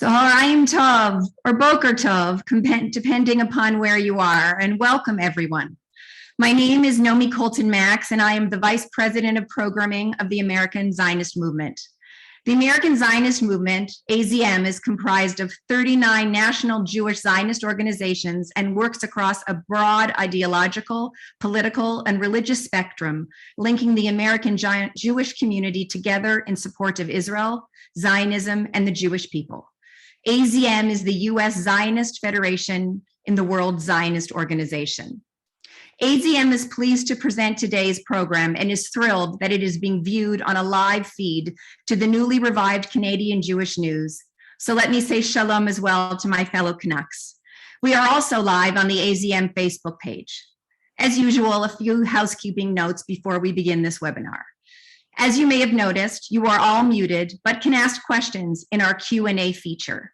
Zoharayim Tov, or Boker Tov, depending upon where you are, and welcome everyone. My name is Nomi Colton-Max, and I am the Vice President of Programming of the American Zionist Movement. The American Zionist Movement, AZM, is comprised of 39 national Jewish Zionist organizations and works across a broad ideological, political, and religious spectrum, linking the American Jewish community together in support of Israel, Zionism, and the Jewish people. AZM is the U.S. Zionist Federation in the World Zionist Organization. AZM is pleased to present today's program and is thrilled that it is being viewed on a live feed to the newly revived Canadian Jewish News. So let me say shalom as well to my fellow Canucks. We are also live on the AZM Facebook page. As usual, a few housekeeping notes before we begin this webinar. As you may have noticed, you are all muted, but can ask questions in our Q&A feature.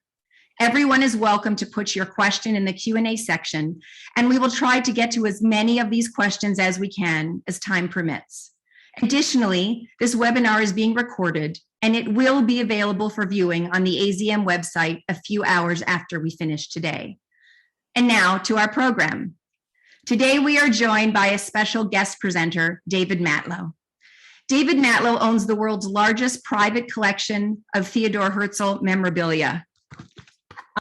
Everyone is welcome to put your question in the Q&A section, and we will try to get to as many of these questions as we can as time permits. Additionally, this webinar is being recorded, and it will be available for viewing on the AZM website a few hours after we finish today. And now to our program. Today we are joined by a special guest presenter, David Matlow. David Matlow owns the world's largest private collection of Theodore Herzl memorabilia.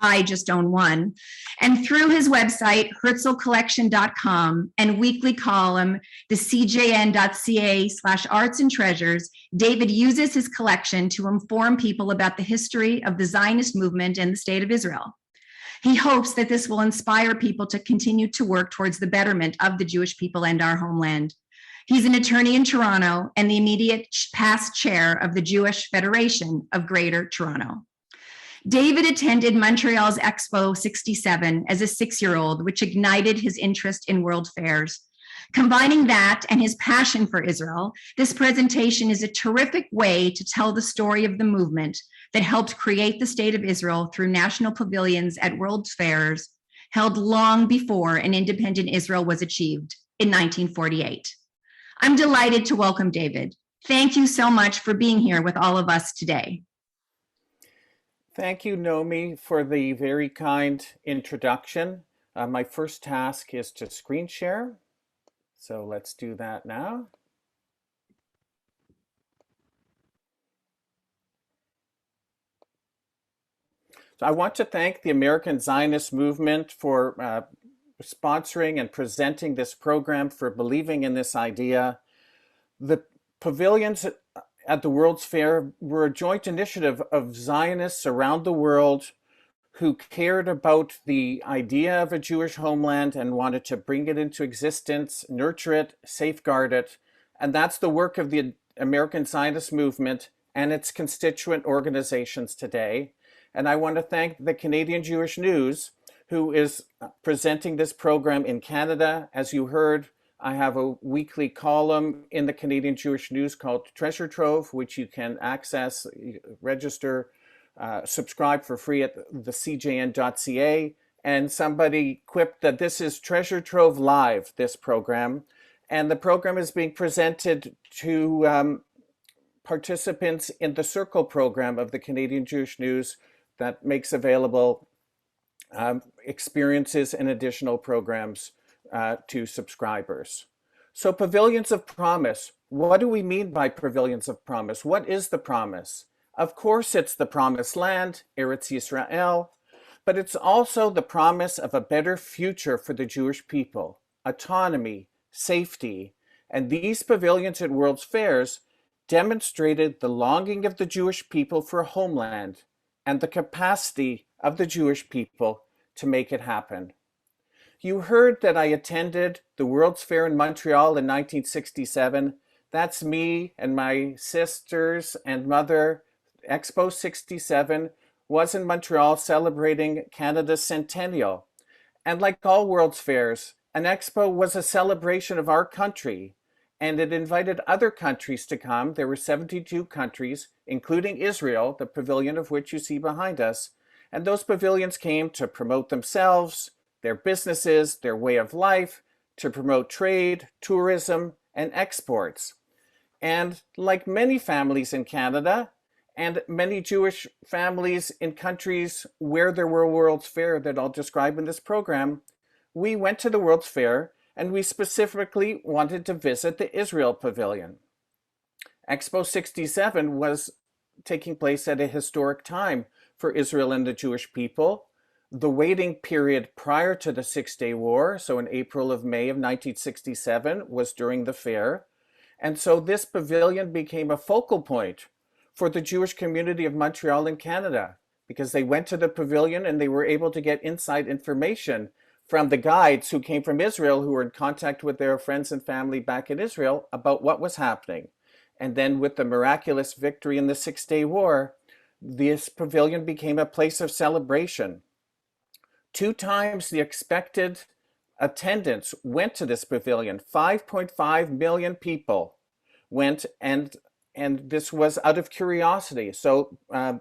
I just own one. And through his website, herzlcollection.com, and weekly column, the cjn.ca/arts and treasures, David uses his collection to inform people about the history of the Zionist movement and the state of Israel. He hopes that this will inspire people to continue to work towards the betterment of the Jewish people and our homeland. He's an attorney in Toronto and the immediate past chair of the Jewish Federation of Greater Toronto. David attended Montreal's Expo 67 as a 6-year-old, which ignited his interest in world fairs. Combining that and his passion for Israel, this presentation is a terrific way to tell the story of the movement that helped create the state of Israel through national pavilions at world fairs held long before an independent Israel was achieved in 1948. I'm delighted to welcome David. Thank you so much for being here with all of us today. Thank you, Nomi, for the very kind introduction. My first task is to screen share. So let's do that now. So I want to thank the American Zionist Movement for sponsoring and presenting this program, for believing in this idea. The pavilions at the World's Fair were a joint initiative of Zionists around the world who cared about the idea of a Jewish homeland and wanted to bring it into existence, nurture it, safeguard it. And that's the work of the American Zionist Movement and its constituent organizations today. And I want to thank the Canadian Jewish News, who is presenting this program in Canada. As you heard, I have a weekly column in the Canadian Jewish News called Treasure Trove, which you can access, register, subscribe for free at the cjn.ca. And somebody quipped that this is Treasure Trove Live, this program. And the program is being presented to participants in the Circle program of the Canadian Jewish News that makes available experiences and additional programs to subscribers. So Pavilions of Promise. What do we mean by Pavilions of Promise? What is the promise? Of course, it's the promised land, Eretz Yisrael, but it's also the promise of a better future for the Jewish people, autonomy, safety. And these pavilions at World's Fairs demonstrated the longing of the Jewish people for a homeland and the capacity of the Jewish people to make it happen. You heard that I attended the World's Fair in Montreal in 1967. That's me and my sisters and mother. Expo 67 was in Montreal celebrating Canada's centennial. And like all World's Fairs, an expo was a celebration of our country, and it invited other countries to come. There were 72 countries, including Israel, the pavilion of which you see behind us. And those pavilions came to promote themselves, their businesses, their way of life, to promote trade, tourism, and exports. And like many families in Canada, And many Jewish families in countries where there were World's Fair that I'll describe in this program, we went to the World's Fair and we specifically wanted to visit the Israel Pavilion. Expo 67 was taking place at a historic time for Israel and the Jewish people. The waiting period prior to the Six-Day War, so in April of May of 1967, was during the fair. And so this pavilion became a focal point for the Jewish community of Montreal in Canada, because they went to the pavilion and they were able to get inside information from the guides who came from Israel, who were in contact with their friends and family back in Israel about what was happening. And then with the miraculous victory in the Six-Day War, this pavilion became a place of celebration. 2 times the expected attendance went to this pavilion. 5.5 million people went, and this was out of curiosity. So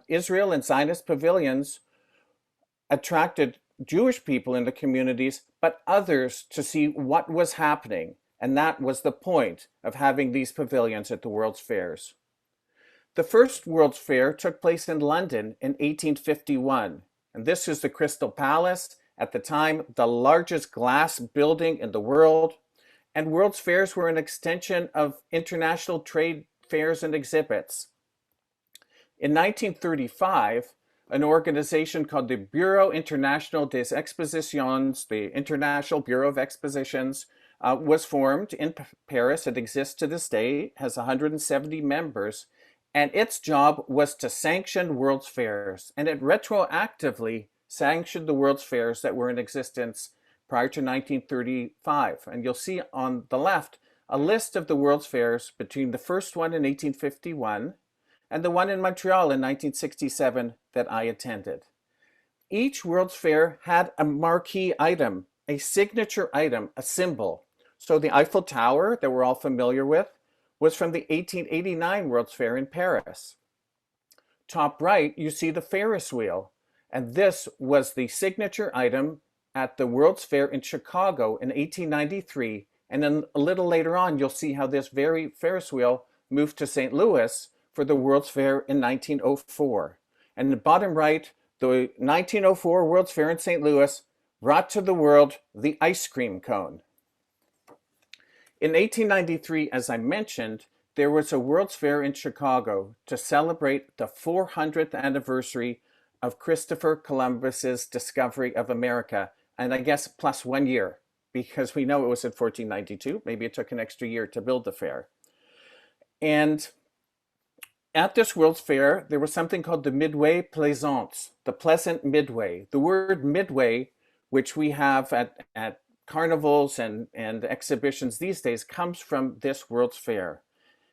Israel and Zionist pavilions attracted Jewish people in the communities, but others to see what was happening. And that was the point of having these pavilions at the World's Fairs. The first World's Fair took place in London in 1851. And this is the Crystal Palace, at the time the largest glass building in the world. And World's Fairs were an extension of international trade fairs and exhibits. In 1935, an organization called the Bureau International des Expositions, the International Bureau of Expositions, was formed in Paris. It exists to this day, has 170 members, and its job was to sanction World's Fairs, and it retroactively sanctioned the World's Fairs that were in existence prior to 1935. And you'll see on the left a list of the World's Fairs between the first one in 1851 and the one in Montreal in 1967 that I attended. Each World's Fair had a marquee item, a signature item, a symbol. So the Eiffel Tower that we're all familiar with was from the 1889 World's Fair in Paris. Top right, you see the Ferris wheel, and this was the signature item at the World's Fair in Chicago in 1893, and then a little later on, you'll see how this very Ferris wheel moved to St. Louis for the World's Fair in 1904. And in the bottom right, the 1904 World's Fair in St. Louis brought to the world the ice cream cone. In 1893, as I mentioned, there was a World's Fair in Chicago to celebrate the 400th anniversary of Christopher Columbus's discovery of America, and I guess plus 1 year, because we know it was in 1492. Maybe it took an extra year to build the fair. And at this World's Fair, there was something called the Midway Plaisance, the pleasant midway. The word midway, which we have at carnivals and exhibitions these days, comes from this World's Fair.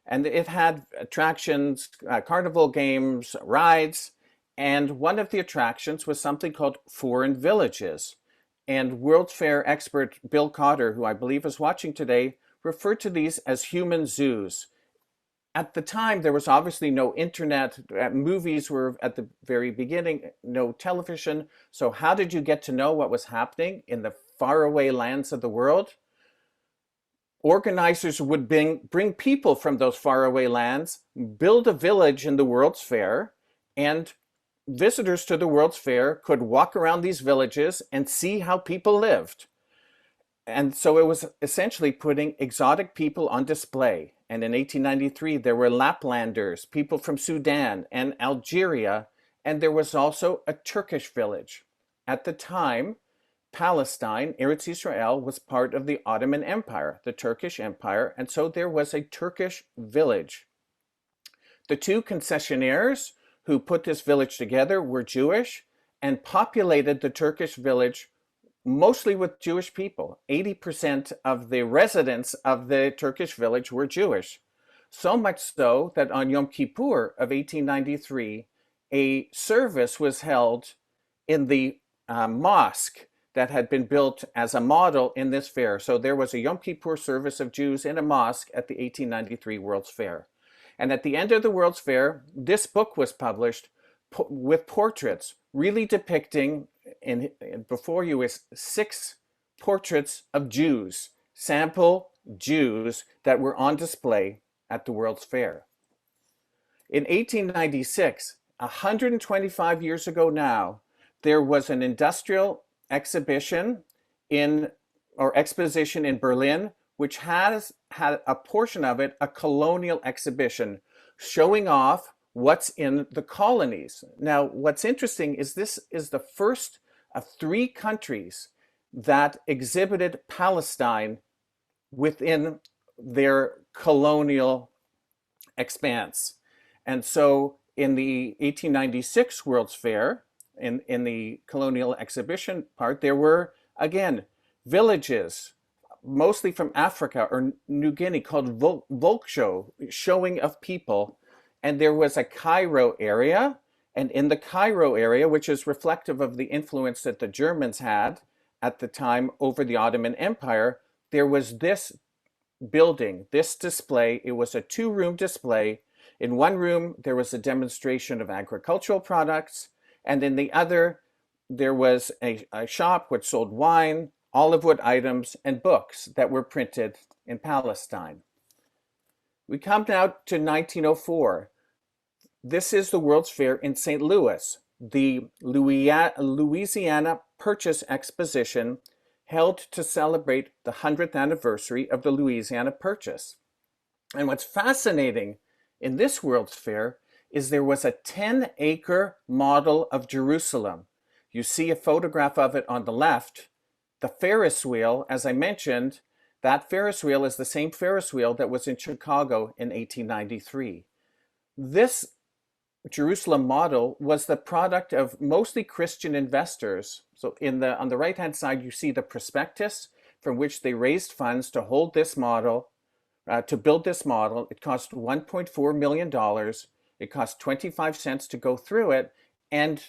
And it had attractions, carnival games, rides, and one of the attractions was something called Foreign Villages. And World's Fair expert Bill Cotter, who I believe is watching today, referred to these as human zoos. At the time, there was obviously no internet. Movies were at the very beginning, no television. So how did you get to know what was happening in the faraway lands of the world? Organizers would bring people from those faraway lands, build a village in the World's Fair, and visitors to the World's Fair could walk around these villages and see how people lived. And so it was essentially putting exotic people on display. And in 1893, there were Laplanders, people from Sudan and Algeria, and there was also a Turkish village. At the time, Palestine, Eretz Israel, was part of the Ottoman Empire, the Turkish Empire, and so there was a Turkish village. The 2 concessionaires who put this village together were Jewish and populated the Turkish village mostly with Jewish people. 80% of the residents of the Turkish village were Jewish. So much so that on Yom Kippur of 1893, a service was held in the mosque that had been built as a model in this fair. So there was a Yom Kippur service of Jews in a mosque at the 1893 World's Fair. And at the end of the World's Fair, this book was published with portraits really depicting, before you is 6 portraits of Jews, sample Jews that were on display at the World's Fair. In 1896, 125 years ago now, there was an industrial exhibition or exposition in Berlin, which has had a portion of it, a colonial exhibition, showing off what's in the colonies. Now, what's interesting is this is the first of 3 countries that exhibited Palestine within their colonial expanse. And so in the 1896 World's Fair, in the colonial exhibition part, there were, again, villages, mostly from Africa or New Guinea, called Volkshow, showing of people. And there was a Cairo area. And in the Cairo area, which is reflective of the influence that the Germans had at the time over the Ottoman Empire, there was this building, this display. It was a 2-room display. In one room, there was a demonstration of agricultural products. And in the other, there was a shop which sold wine, olive wood items, and books that were printed in Palestine. We come now to 1904. This is the World's Fair in St. Louis, the Louisiana Purchase Exposition, held to celebrate the 100th anniversary of the Louisiana Purchase. And what's fascinating in this World's Fair is there was a 10-acre model of Jerusalem. You see a photograph of it on the left. The Ferris wheel, as I mentioned, that Ferris wheel is the same Ferris wheel that was in Chicago in 1893. This Jerusalem model was the product of mostly Christian investors. So on the right-hand side, you see the prospectus from which they raised funds to hold this model, to build this model. It cost $1.4 million. It cost 25 cents to go through it. And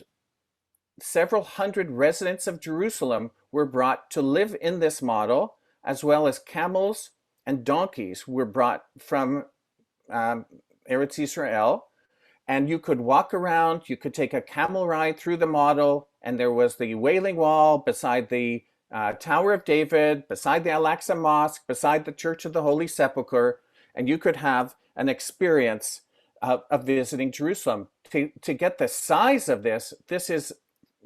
several hundred residents of Jerusalem were brought to live in this model, as well as camels and donkeys were brought from Eretz Israel. And you could walk around, you could take a camel ride through the model, and there was the Wailing Wall beside the Tower of David, beside the Al-Aqsa Mosque, beside the Church of the Holy Sepulchre, and you could have an experience of visiting Jerusalem. To get the size of this is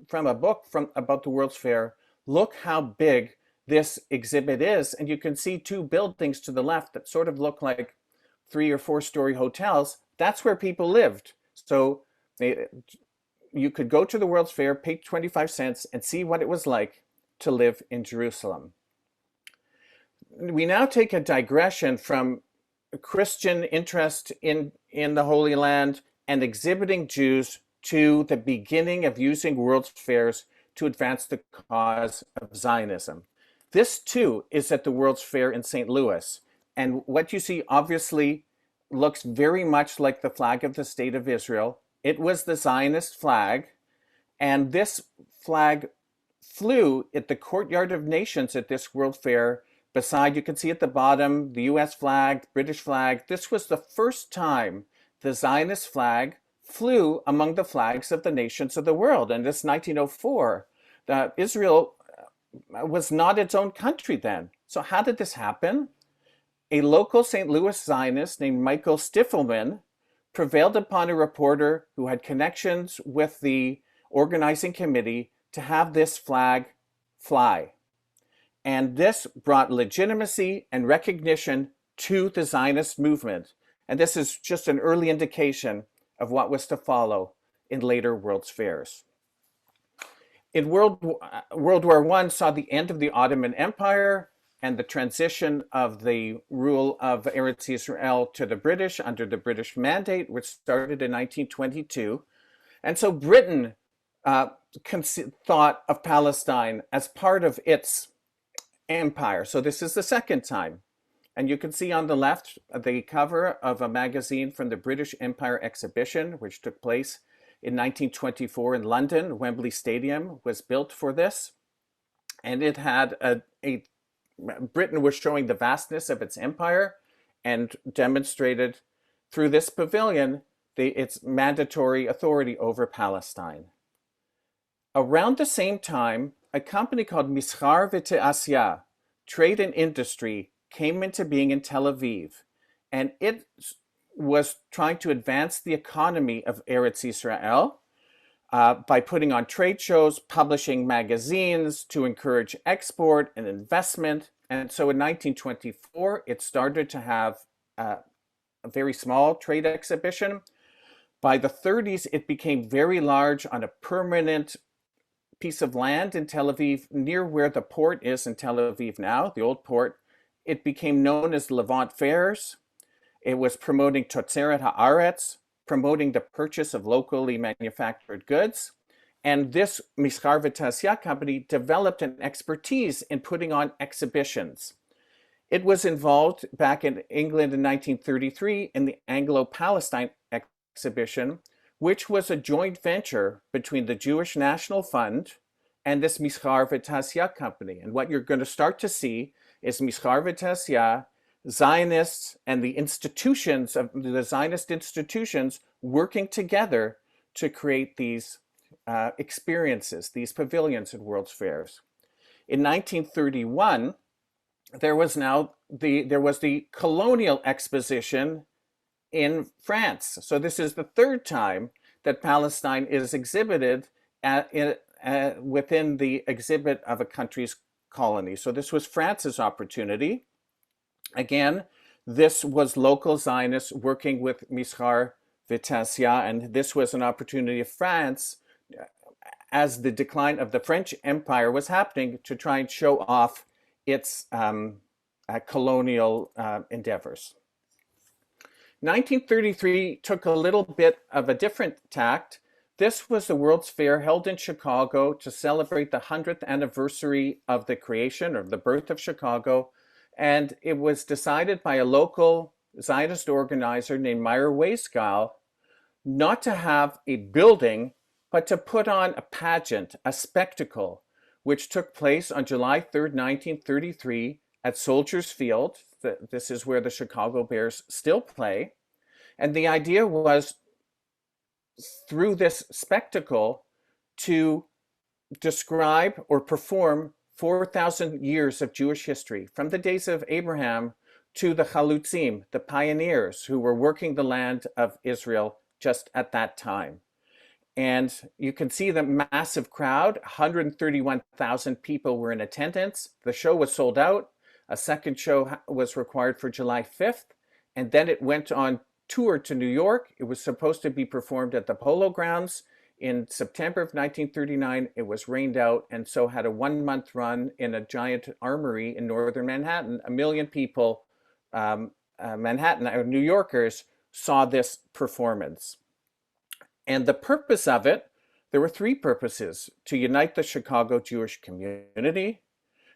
from a book about the World's Fair. Look how big this exhibit is, and you can see 2 buildings to the left that sort of look like 3 or 4-story hotels. That's where people lived. So you could go to the World's Fair, pay 25 cents, and see what it was like to live in Jerusalem. We now take a digression from Christian interest in the Holy Land and exhibiting Jews to the beginning of using World's Fairs to advance the cause of Zionism. This too is at the World's Fair in St. Louis. And what you see obviously looks very much like the flag of the State of Israel. It was the Zionist flag, and this flag flew at the Courtyard of Nations at this World Fair. Beside, you can see at the bottom, the US flag, British flag. This was the first time the Zionist flag flew among the flags of the nations of the world. And this 1904, Israel was not its own country then. So how did this happen? A local St. Louis Zionist named Michael Stiffelman prevailed upon a reporter who had connections with the organizing committee to have this flag fly. And this brought legitimacy and recognition to the Zionist movement. And this is just an early indication of what was to follow in later World's Fairs. In World War I saw the end of the Ottoman Empire and the transition of the rule of Eretz Israel to the British under the British Mandate, which started in 1922. And so Britain thought of Palestine as part of its empire. So this is the second time. And you can see on the left the cover of a magazine from the British Empire exhibition, which took place in 1924 in London. Wembley Stadium was built for this. And it had Britain was showing the vastness of its empire and demonstrated through this pavilion its mandatory authority over Palestine. Around the same time, a company called Mischar V'Te'asya, Trade and Industry, came into being in Tel Aviv. And it was trying to advance the economy of Eretz Israel by putting on trade shows, publishing magazines to encourage export and investment. And so in 1924, it started to have a very small trade exhibition. By the 30s, it became very large on a permanent piece of land in Tel Aviv, near where the port is in Tel Aviv now, the old port. It became known as Levant Fairs. It was promoting Totzeret Haaretz, promoting the purchase of locally manufactured goods. And this Mischar V'Ta'asya company developed an expertise in putting on exhibitions. It was involved back in England in 1933 in the Anglo-Palestine exhibition, which was a joint venture between the Jewish National Fund and this Mischar V'Ta'asya company. And what you're going to start to see is Mischar V'Ta'asya, Zionists, and the institutions of the Zionist institutions working together to create these experiences, these pavilions at World's Fairs. In 1931, there was the Colonial Exposition in France. So this is the third time that Palestine is exhibited within the exhibit of a country's colony. So this was France's opportunity. Again, this was local Zionists working with Mischar V'Ta'asya, and this was an opportunity of France, as the decline of the French Empire was happening, to try and show off its colonial endeavors. 1933 took a little bit of a different tact. This was the World's Fair held in Chicago to celebrate the 100th anniversary of the creation or the birth of Chicago. And it was decided by a local Zionist organizer named Meyer Weisgall not to have a building, but to put on a pageant, a spectacle, which took place on July 3rd, 1933 at Soldiers Field. This is where the Chicago Bears still play. And the idea was, through this spectacle, to describe or perform 4,000 years of Jewish history, from the days of Abraham to the Chalutzim, the pioneers who were working the land of Israel just at that time. And you can see the massive crowd, 131,000 people were in attendance. The show was sold out. A second show was required for July 5th, and then it went on tour to New York. It was supposed to be performed at the Polo Grounds. In September of 1939, it was rained out, and so had a 1-month run in a giant armory in northern Manhattan. 1 million people, New Yorkers, saw this performance. And the purpose of it, there were 3 purposes: to unite the Chicago Jewish community,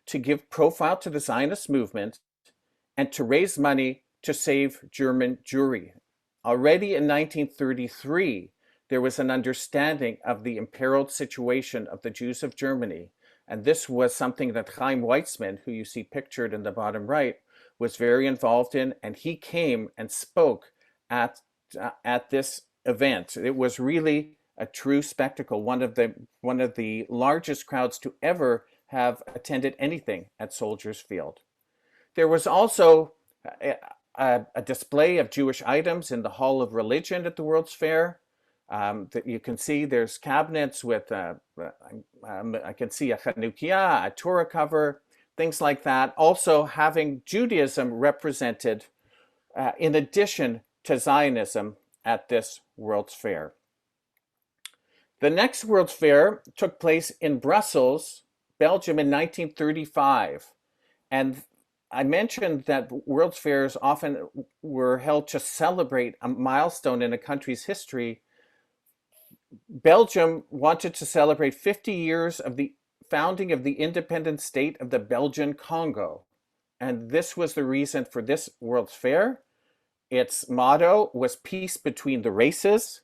to give profile to the Zionist movement, and to raise money to save German Jewry. Already in 1933, there was an understanding of the imperiled situation of the Jews of Germany. And this was something that Chaim Weizmann, who you see pictured in the bottom right, was very involved in. And he came and spoke at this event. It was really a true spectacle, one of the largest crowds to ever have attended anything at Soldiers Field. There was also a display of Jewish items in the Hall of Religion at the World's Fair. That you can see there's cabinets with, I can see a Chanukiah, a Torah cover, things like that. Also having Judaism represented in addition to Zionism at this World's Fair. The next World's Fair took place in Brussels, Belgium in 1935. And I mentioned that World's Fairs often were held to celebrate a milestone in a country's history. Belgium wanted to celebrate 50 years of the founding of the independent state of the Belgian Congo. And this was the reason for this World's Fair. Its motto was peace between the races.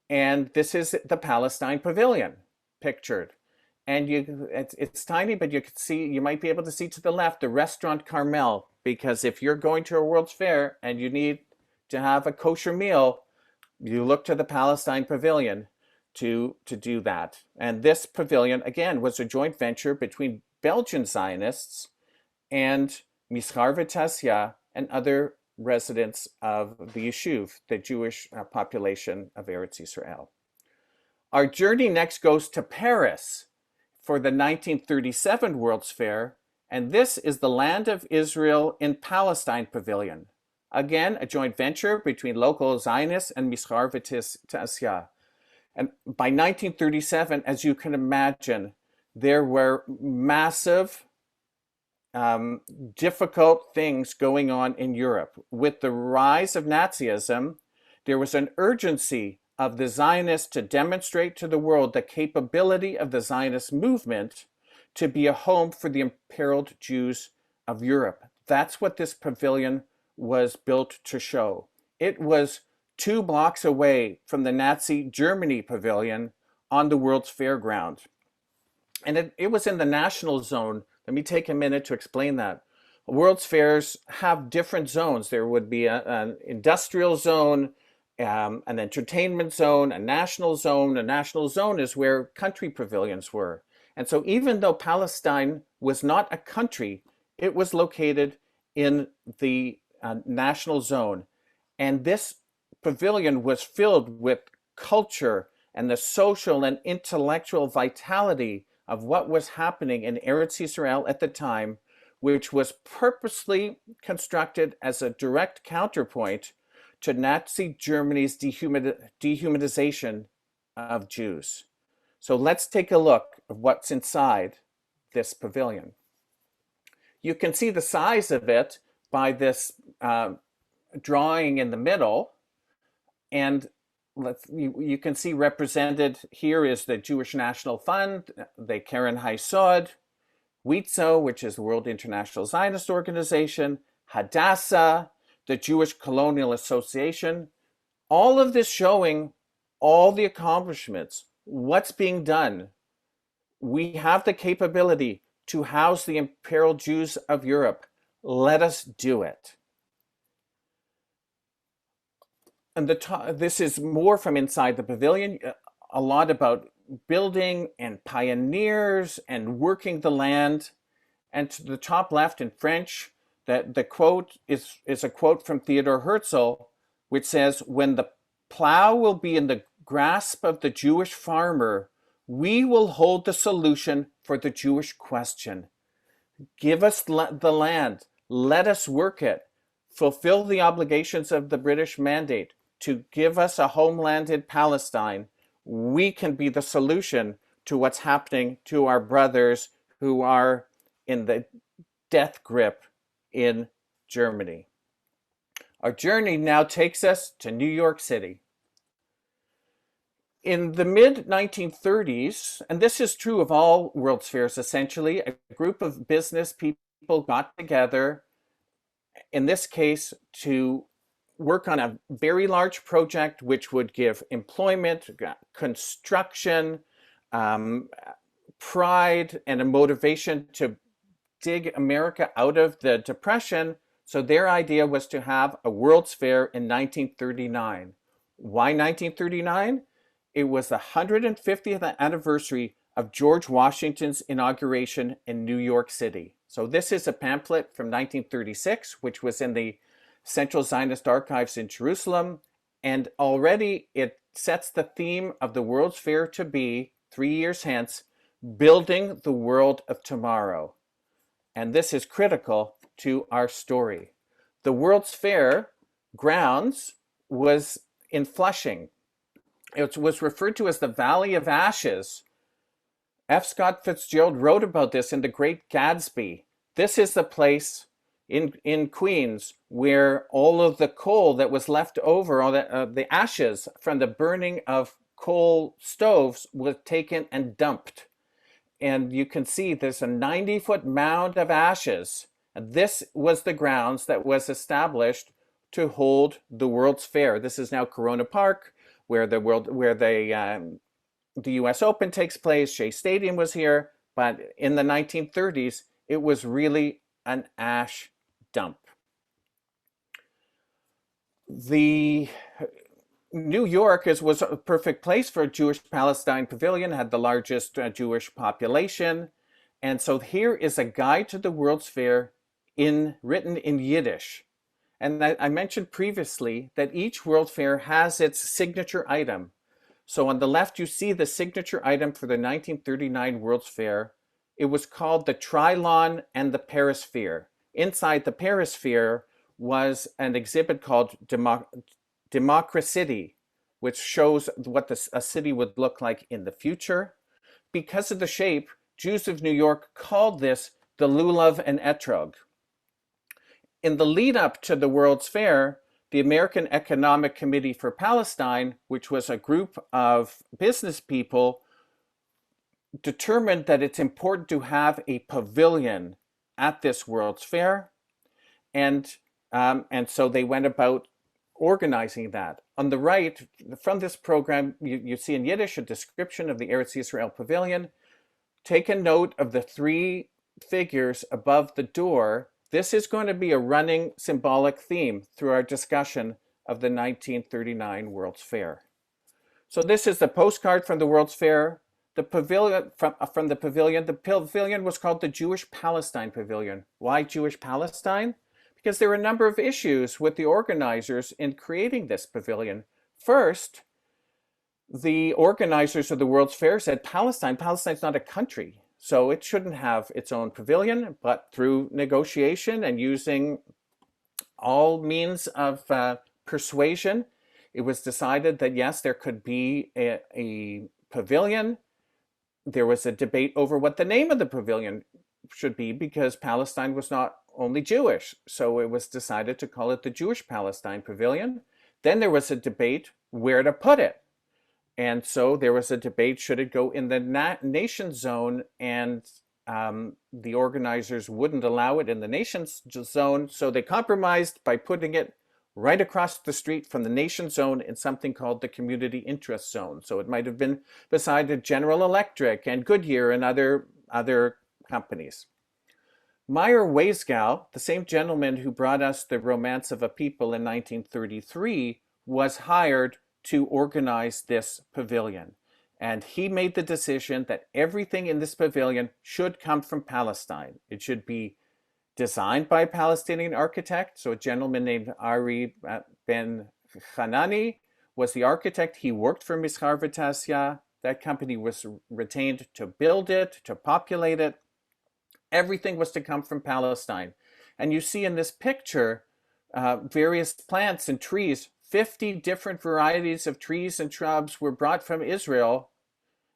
And this is the Palestine Pavilion pictured. And it's tiny, but you might be able to see to the left the Restaurant Carmel, because if you're going to a World's Fair and you need to have a kosher meal, you look to the Palestine Pavilion to do that. And this pavilion, again, was a joint venture between Belgian Zionists and Mischar V'Ta'asya and other residents of the Yishuv, the Jewish population of Eretz Israel. Our journey next goes to Paris for the 1937 World's Fair, and this is the Land of Israel in Palestine Pavilion. Again, a joint venture between local Zionists and Mishar V'Ta'asya. And by 1937, as you can imagine, there were massive, difficult things going on in Europe. With the rise of Nazism, there was an urgency of the Zionists to demonstrate to the world the capability of the Zionist movement to be a home for the imperiled Jews of Europe. That's what this pavilion was built to show. It was 2 blocks away from the Nazi Germany pavilion on the World's Fairground. And it was in the national zone. Let me take a minute to explain that. World's Fairs have different zones. There would be an industrial zone, an entertainment zone, a national zone. A national zone is where country pavilions were. And so even though Palestine was not a country, it was located in the national zone. And this pavilion was filled with culture and the social and intellectual vitality of what was happening in Eretz Israel at the time, which was purposely constructed as a direct counterpoint to Nazi Germany's dehumanization of Jews. So let's take a look at what's inside this pavilion. You can see the size of it by this drawing in the middle, and you can see represented here is the Jewish National Fund, the Keren Hayesod, WITZO, which is the World International Zionist Organization, Hadassah, the Jewish Colonial Association, all of this showing all the accomplishments, what's being done. We have the capability to house the imperiled Jews of Europe. Let us do it. And this is more from inside the pavilion, a lot about building and pioneers and working the land. And to the top left in French, the quote is a quote from Theodor Herzl, which says, "When the plow will be in the grasp of the Jewish farmer, we will hold the solution for the Jewish question. Give us the land. Let us work it. Fulfill the obligations of the British Mandate to give us a homeland in Palestine. We can be the solution to what's happening to our brothers who are in the death grip in Germany." Our journey now takes us to New York City. In the mid-1930s, and this is true of all World's Fairs essentially, a group of business people got together, in this case, to work on a very large project which would give employment, construction, pride, and a motivation to dig America out of the Depression. So their idea was to have a World's Fair in 1939. Why 1939? It was the 150th anniversary of George Washington's inauguration in New York City. So this is a pamphlet from 1936, which was in the Central Zionist Archives in Jerusalem. And already it sets the theme of the World's Fair to be, 3 years hence, building the world of tomorrow. And this is critical to our story. The World's Fair grounds was in Flushing. It was referred to as the Valley of Ashes. F. Scott Fitzgerald wrote about this in The Great Gatsby. This is the place in Queens where all of the coal that was left over, all the ashes from the burning of coal stoves was taken and dumped. And you can see there's a 90-foot mound of ashes. And this was the grounds that was established to hold the World's Fair. This is now Corona Park, where the U.S. Open takes place. Shea Stadium was here, but in the 1930s, it was really an ash dump. The New York was a perfect place for a Jewish Palestine pavilion, had the largest Jewish population. And so here is a guide to the World's Fair written in Yiddish. And I mentioned previously that each World Fair has its signature item. So on the left, you see the signature item for the 1939 World's Fair. It was called the Trilon and the Perisphere. Inside the Perisphere was an exhibit called Democracy, which shows what a city would look like in the future. Because of the shape, Jews of New York called this the Lulav and Etrog. In the lead up to the World's Fair, the American Economic Committee for Palestine, which was a group of business people, determined that it's important to have a pavilion at this World's Fair. And so they went about organizing that. On the right, from this program, you see in Yiddish a description of the Eretz Yisrael Pavilion. Take a note of the three figures above the door. This is going to be a running symbolic theme through our discussion of the 1939 World's Fair. So this is the postcard from the World's Fair. The pavilion from the pavilion. The pavilion was called the Jewish Palestine Pavilion. Why Jewish Palestine? Because there were a number of issues with the organizers in creating this pavilion. First, the organizers of the World's Fair said Palestine's not a country. So it shouldn't have its own pavilion, but through negotiation and using all means of persuasion, it was decided that yes, there could be a pavilion. There was a debate over what the name of the pavilion should be because Palestine was not only Jewish. So it was decided to call it the Jewish Palestine Pavilion. Then there was a debate where to put it. And so there was a debate, should it go in the nation zone? And the organizers wouldn't allow it in the nation zone. So they compromised by putting it right across the street from the nation zone in something called the community interest zone. So it might have been beside General Electric and Goodyear and other companies. Meyer Weisgau, the same gentleman who brought us The Romance of a People in 1933, was hired to organize this pavilion. And he made the decision that everything in this pavilion should come from Palestine. It should be designed by a Palestinian architect. So a gentleman named Ari Ben Hanani was the architect. He worked for Mischar V'Tasya. That company was retained to build it, to populate it. Everything was to come from Palestine. And you see in this picture various plants and trees. 50 different varieties of trees and shrubs were brought from Israel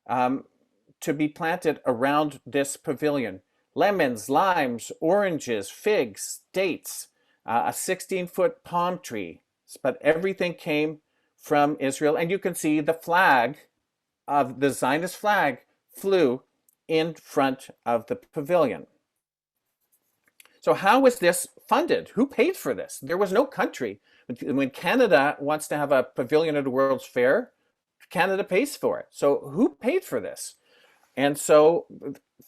to be planted around this pavilion. Lemons, limes, oranges, figs, dates, a 16-foot palm tree. But everything came from Israel. And you can see the flag of the Zionist flag flew in front of the pavilion. So how was this funded? Who paid for this? There was no country. When Canada wants to have a pavilion at a World's Fair, Canada pays for it. So who paid for this? And so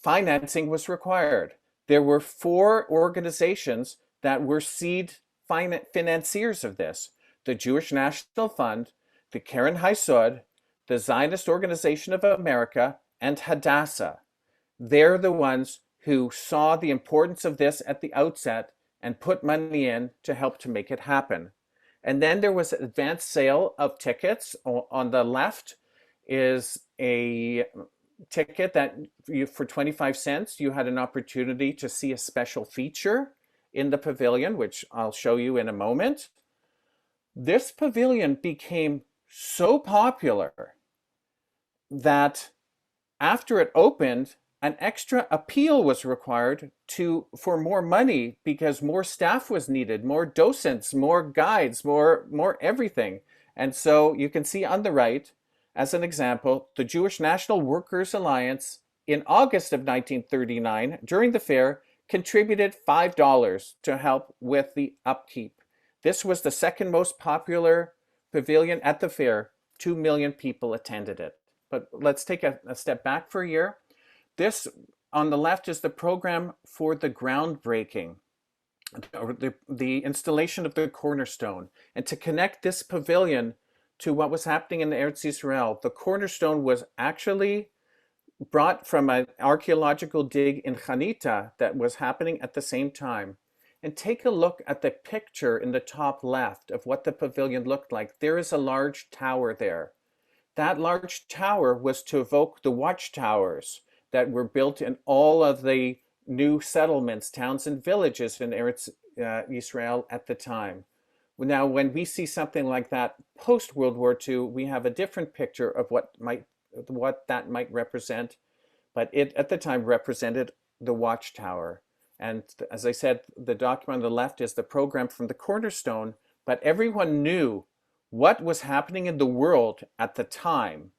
financing was required. There were 4 organizations that were seed financiers of this: the Jewish National Fund, the Keren Hayesod, the Zionist Organization of America, and Hadassah. They're the ones who saw the importance of this at the outset and put money in to help to make it happen. And then there was advanced sale of tickets. On the left is a ticket that for 25 cents, you had an opportunity to see a special feature in the pavilion, which I'll show you in a moment. This pavilion became so popular that after it opened, an extra appeal was required for more money because more staff was needed, more docents, more guides, more everything. And so you can see on the right, as an example, the Jewish National Workers Alliance in August of 1939, during the fair, contributed $5 to help with the upkeep. This was the second most popular pavilion at the fair. 2 million people attended it. But let's take a step back for a year. This on the left is the program for the groundbreaking, the installation of the cornerstone. And to connect this pavilion to what was happening in the Eretz Yisrael, the cornerstone was actually brought from an archaeological dig in Chanita that was happening at the same time. And take a look at the picture in the top left of what the pavilion looked like. There is a large tower there. That large tower was to evoke the watchtowers that were built in all of the new settlements, towns, and villages in Eretz Israel at the time. Now, when we see something like that post World War II, we have a different picture of what that might represent, but it at the time represented the watchtower. And as I said, the document on the left is the program from the Cornerstone, but everyone knew what was happening in the world at the time.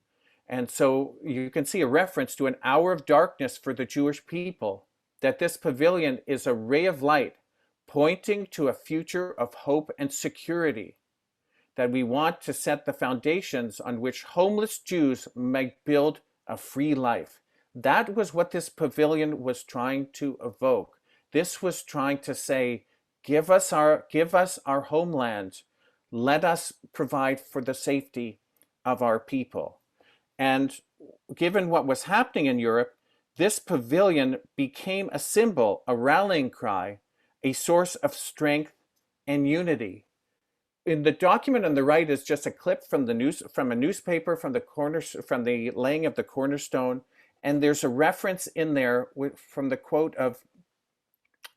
And so you can see a reference to an hour of darkness for the Jewish people, that this pavilion is a ray of light pointing to a future of hope and security, that we want to set the foundations on which homeless Jews might build a free life. That was what this pavilion was trying to evoke. This was trying to say, give us our homeland. Let us provide for the safety of our people. And given what was happening in Europe, this pavilion became a symbol, a rallying cry, a source of strength and unity. In the document on the right is just a clip from a newspaper from the laying of the cornerstone, and there's a reference in there from the quote of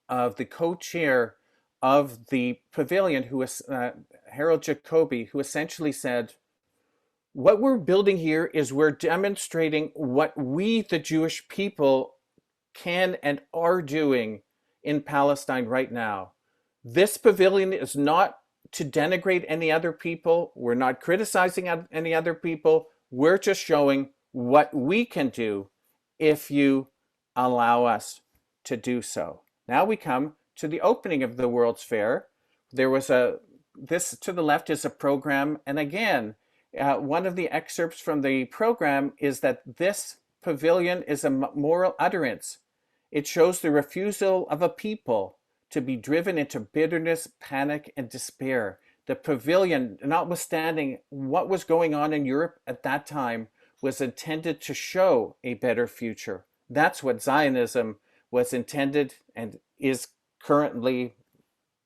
the co-chair of the pavilion, who was Harold Jacobi, who essentially said, what we're building here is we're demonstrating what we, the Jewish people, can and are doing in Palestine right now. This pavilion is not to denigrate any other people. We're not criticizing any other people. We're just showing what we can do if you allow us to do so. Now we come to the opening of the World's Fair. There was this to the left is a program, and again, one of the excerpts from the program is that this pavilion is a moral utterance. It shows the refusal of a people to be driven into bitterness, panic, and despair. The pavilion, notwithstanding what was going on in Europe at that time, was intended to show a better future. That's what Zionism was intended and is currently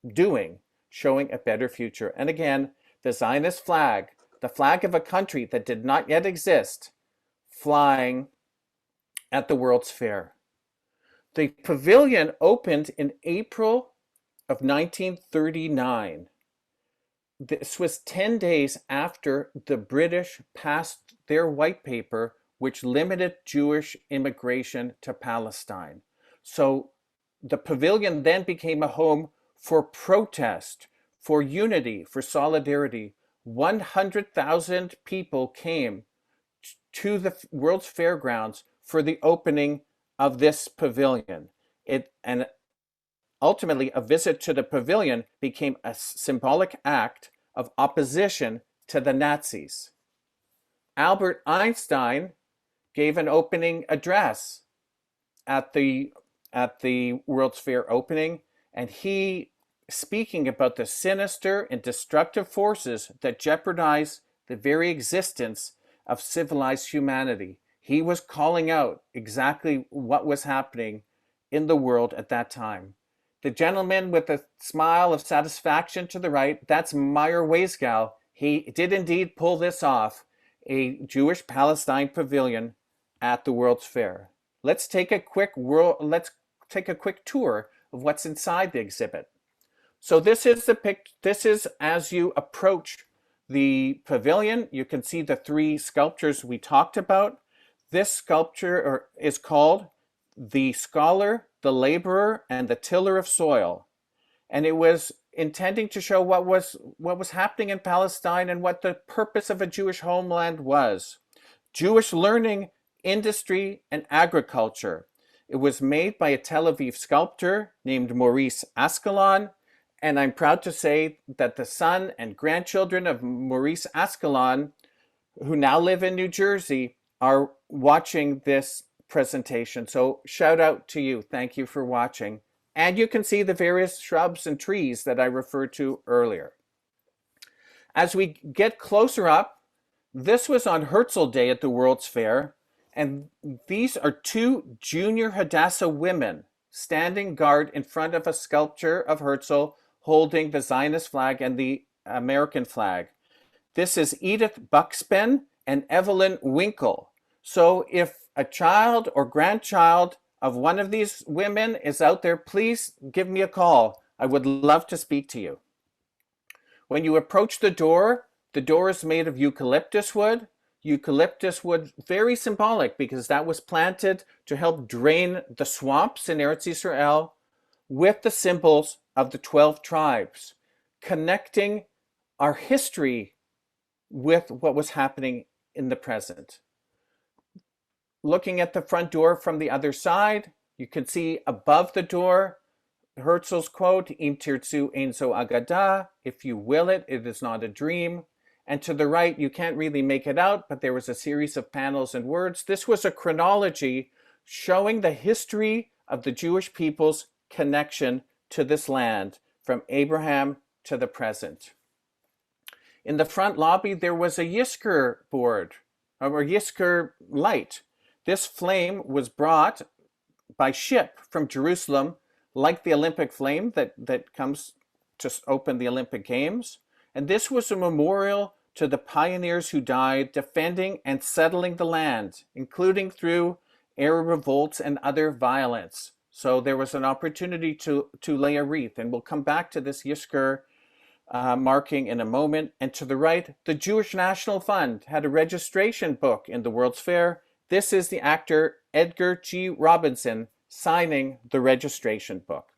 doing, showing a better future. And again, the Zionist flag, the flag of a country that did not yet exist, flying at the World's Fair. The pavilion opened in April of 1939. This was 10 days after the British passed their white paper, which limited Jewish immigration to Palestine. So the pavilion then became a home for protest, for unity, for solidarity. 100,000 people came to the World's Fairgrounds for the opening of this pavilion. And ultimately, a visit to the pavilion became a symbolic act of opposition to the Nazis. Albert Einstein gave an opening address at the World's Fair opening, and he, speaking about the sinister and destructive forces that jeopardize the very existence of civilized humanity, he was calling out exactly what was happening in the world at that time. The gentleman with a smile of satisfaction to the right, that's Meyer Weisgau. He did indeed pull this off, a Jewish Palestine pavilion at the World's Fair. Let's take a quick tour of what's inside the exhibit. So this is as you approach the pavilion. You can see the three sculptures we talked about. This sculpture is called The Scholar, the Laborer, and the Tiller of Soil. And it was intending to show what was happening in Palestine and what the purpose of a Jewish homeland was. Jewish learning, industry, and agriculture. It was made by a Tel Aviv sculptor named Maurice Ascalon, and I'm proud to say that the son and grandchildren of Maurice Ascalon, who now live in New Jersey, are watching this presentation. So shout out to you. Thank you for watching. And you can see the various shrubs and trees that I referred to earlier. As we get closer up, this was on Herzl Day at the World's Fair, and these are two junior Hadassah women standing guard in front of a sculpture of Herzl holding the Zionist flag and the American flag. This is Edith Buxben and Evelyn Winkle. So if a child or grandchild of one of these women is out there, please give me a call. I would love to speak to you. When you approach the door is made of eucalyptus wood. Eucalyptus wood, very symbolic because that was planted to help drain the swamps in Eretz Yisrael with the symbols of the 12 tribes, connecting our history with what was happening in the present. Looking at the front door from the other side, you can see above the door Herzl's quote, Im tirtzu ein zo agada, if you will it, it is not a dream. And to the right, you can't really make it out, but there was a series of panels and words. This was a chronology showing the history of the Jewish people's connection to this land from Abraham to the present. In the front lobby, there was a Yizkor board, or Yizkor light. This flame was brought by ship from Jerusalem, like the Olympic flame that comes to open the Olympic Games. And this was a memorial to the pioneers who died defending and settling the land, including through Arab revolts and other violence. So there was an opportunity to lay a wreath, and we'll come back to this Yizkor marking in a moment. And to the right, the Jewish National Fund had a registration book in the World's Fair. This is the actor Edgar G. Robinson signing the registration book.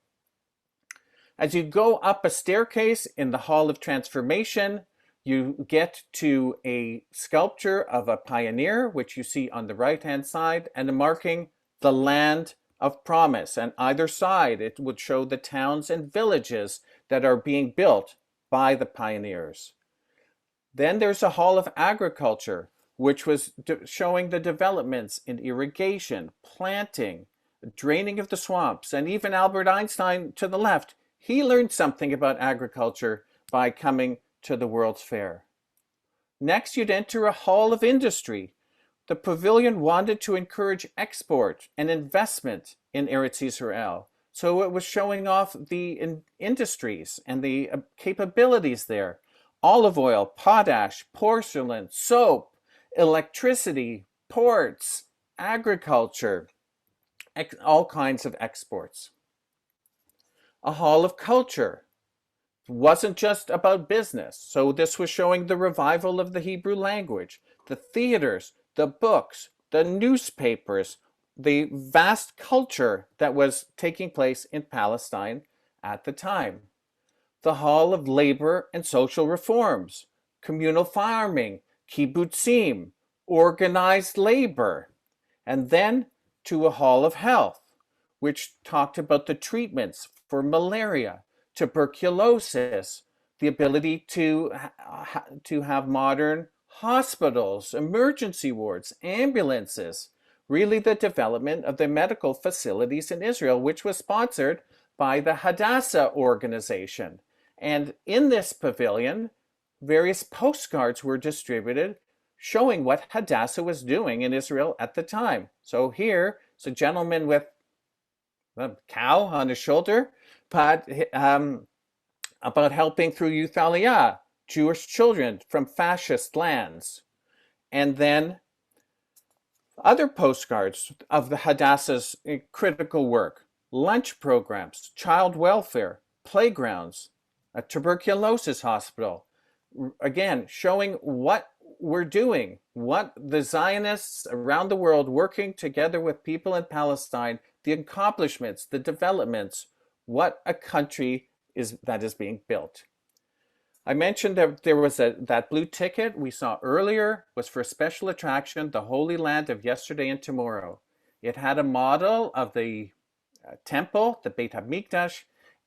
As you go up a staircase in the Hall of Transformation, you get to a sculpture of a pioneer, which you see on the right-hand side, and a marking the land of promise. And either side, it would show the towns and villages that are being built by the pioneers. Then there's a Hall of Agriculture, which was showing the developments in irrigation, planting, draining of the swamps, and even Albert Einstein to the left. He learned something about agriculture by coming to the World's Fair. Next, you'd enter a Hall of Industry. The pavilion wanted to encourage export and investment in Eretz Yisrael. So it was showing off the industries and the capabilities there. Olive oil, potash, porcelain, soap, electricity, ports, agriculture, all kinds of exports. A Hall of Culture. It wasn't just about business. So this was showing the revival of the Hebrew language, the theaters, the books, the newspapers, the vast culture that was taking place in Palestine at the time. The Hall of Labor and Social Reforms, communal farming, kibbutzim, organized labor, and then to a Hall of Health, which talked about the treatments for malaria, tuberculosis, the ability to have modern hospitals, emergency wards, ambulances, really the development of the medical facilities in Israel, which was sponsored by the Hadassah organization. And in this pavilion, various postcards were distributed showing what Hadassah was doing in Israel at the time. So here is a gentleman with a cow on his shoulder, but about helping through Youth Aliyah, Jewish children from fascist lands. And then other postcards of the Hadassah's critical work, lunch programs, child welfare, playgrounds, a tuberculosis hospital. Again, showing what we're doing, what the Zionists around the world working together with people in Palestine, the accomplishments, the developments, what a country that is being built. I mentioned that there was that blue ticket we saw earlier was for a special attraction, the Holy Land of Yesterday and Tomorrow. It had a model of the temple, the Beit HaMikdash,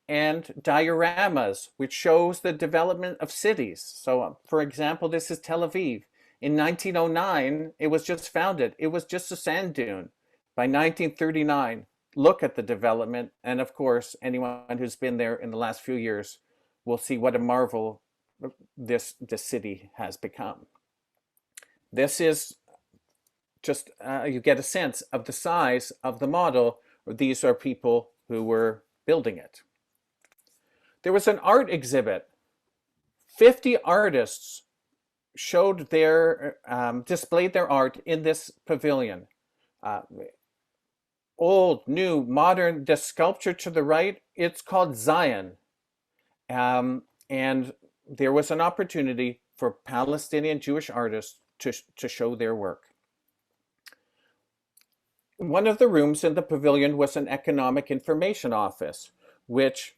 and dioramas, which shows the development of cities. So, for example, this is Tel Aviv. In 1909, it was just founded. It was just a sand dune. By 1939, look at the development. And of course, anyone who's been there in the last few years will see what a marvel this city has become. This is just, you get a sense of the size of the model. These are people who were building it. There was an art exhibit. 50 artists showed their, displayed their art in this pavilion. Old, new, modern. The sculpture to the right, it's called Zion. And there was an opportunity for Palestinian Jewish artists to show their work. One of the rooms in the pavilion was an economic information office, which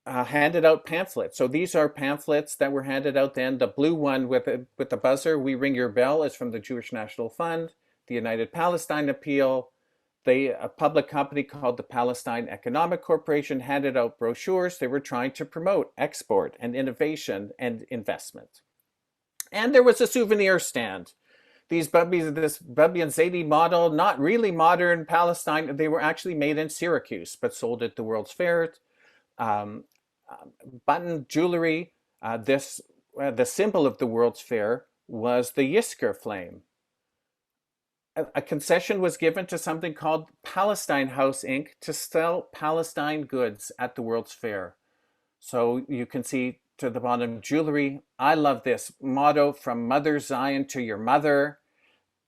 handed out pamphlets. So these are pamphlets that were handed out then. The blue one with the buzzer, "We Ring Your Bell," is from the Jewish National Fund, the United Palestine Appeal. A public company called the Palestine Economic Corporation handed out brochures. They were trying to promote export and innovation and investment. And there was a souvenir stand. These bubbies, this Bubby and Zadie model, not really modern Palestine. They were actually made in Syracuse, but sold at the World's Fair. Button jewelry. The symbol of the World's Fair was the Yizkor flame. A concession was given to something called Palestine House Inc. to sell Palestine goods at the World's Fair. So you can see to the bottom, jewelry. I love this motto, "From Mother Zion to your mother."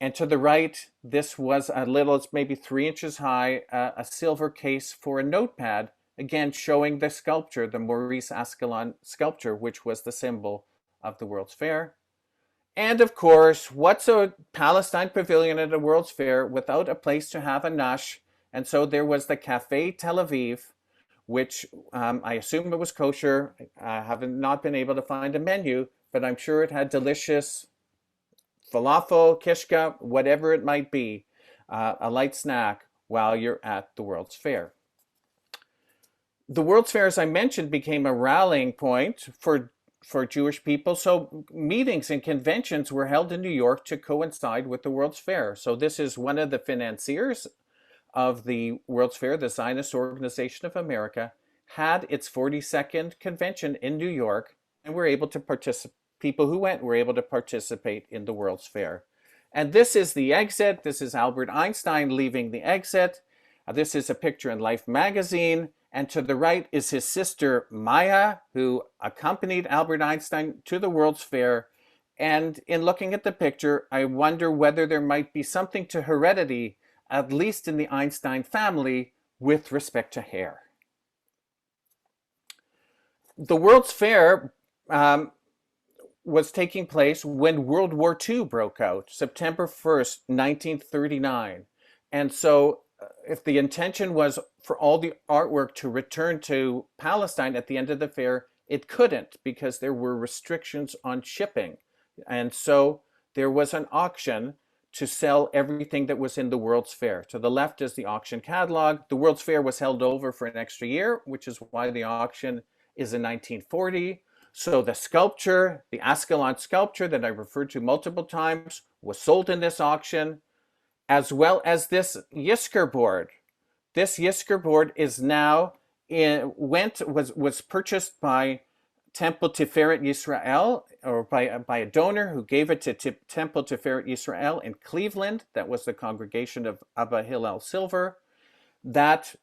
And to the right, this was a little, it's maybe 3 inches high, a silver case for a notepad, again showing the sculpture, the Maurice Ascalon sculpture, which was the symbol of the World's Fair. And of course, what's a Palestine pavilion at a World's Fair without a place to have a nash? And so there was the Cafe Tel Aviv, which I assume it was kosher. I have not been able to find a menu, but I'm sure it had delicious falafel, kishka, whatever it might be, a light snack while you're at the World's Fair. The World's Fair, as I mentioned, became a rallying point for Jewish people. So meetings and conventions were held in New York to coincide with the World's Fair. So this is one of the financiers of the World's Fair, the Zionist Organization of America, had its 42nd convention in New York, and were able to participate. People who went were able to participate in the World's Fair. And this is the exit. This is Albert Einstein leaving the exit. This is a picture in Life magazine. And to the right is his sister Maya, who accompanied Albert Einstein to the World's Fair. And in looking at the picture, I wonder whether there might be something to heredity, at least in the Einstein family, with respect to hair. The World's Fair was taking place when World War II broke out, September 1st, 1939. And so if the intention was for all the artwork to return to Palestine at the end of the fair, it couldn't because there were restrictions on shipping. And so there was an auction to sell everything that was in the World's Fair. To the left is the auction catalog. The World's Fair was held over for an extra year, which is why the auction is in 1940. So the sculpture, the Ascalon sculpture that I referred to multiple times, was sold in this auction, as well as this Yizkor board. This Yizkor board is now was purchased by Temple Tiferet Yisrael, or by a donor who gave it to Temple Tiferet Yisrael in Cleveland. That was the congregation of Abba Hillel Silver. That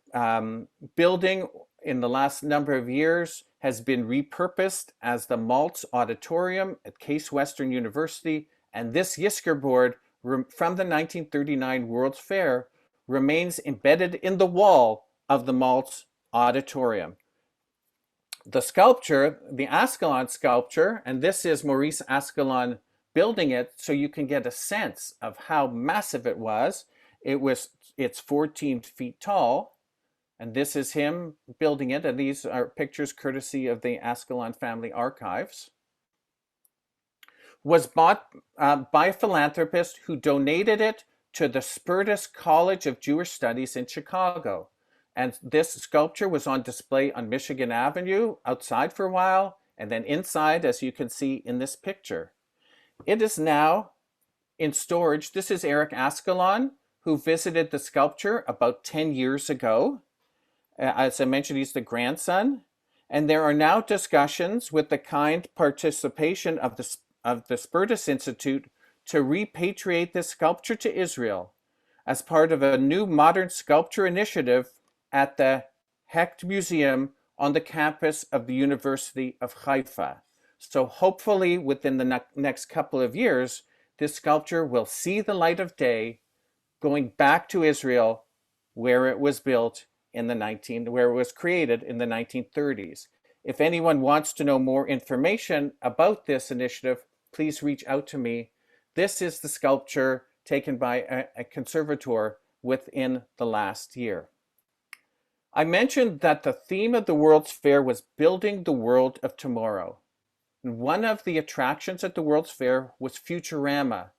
building in the last number of years has been repurposed as the Maltz Auditorium at Case Western University. And this Yizkor board from the 1939 World's Fair remains embedded in the wall of the Maltz Auditorium. The sculpture, the Ascalon sculpture, and this is Maurice Ascalon building it so you can get a sense of how massive it was. It's 14 feet tall, and this is him building it, and these are pictures courtesy of the Ascalon Family Archives. Was bought by a philanthropist who donated it to the Spertus College of Jewish Studies in Chicago. And this sculpture was on display on Michigan Avenue outside for a while, and then inside, as you can see in this picture. It is now in storage. This is Eric Ascalon, who visited the sculpture about 10 years ago. As I mentioned, he's the grandson. And there are now discussions with the kind participation of the Spertus Institute to repatriate this sculpture to Israel as part of a new modern sculpture initiative at the Hecht Museum on the campus of the University of Haifa. So hopefully within the next couple of years, this sculpture will see the light of day, going back to Israel, where it was built in where it was created in the 1930s. If anyone wants to know more information about this initiative, please reach out to me. This is the sculpture taken by a conservator within the last year. I mentioned that the theme of the World's Fair was building the world of tomorrow. And one of the attractions at the World's Fair was Futurama,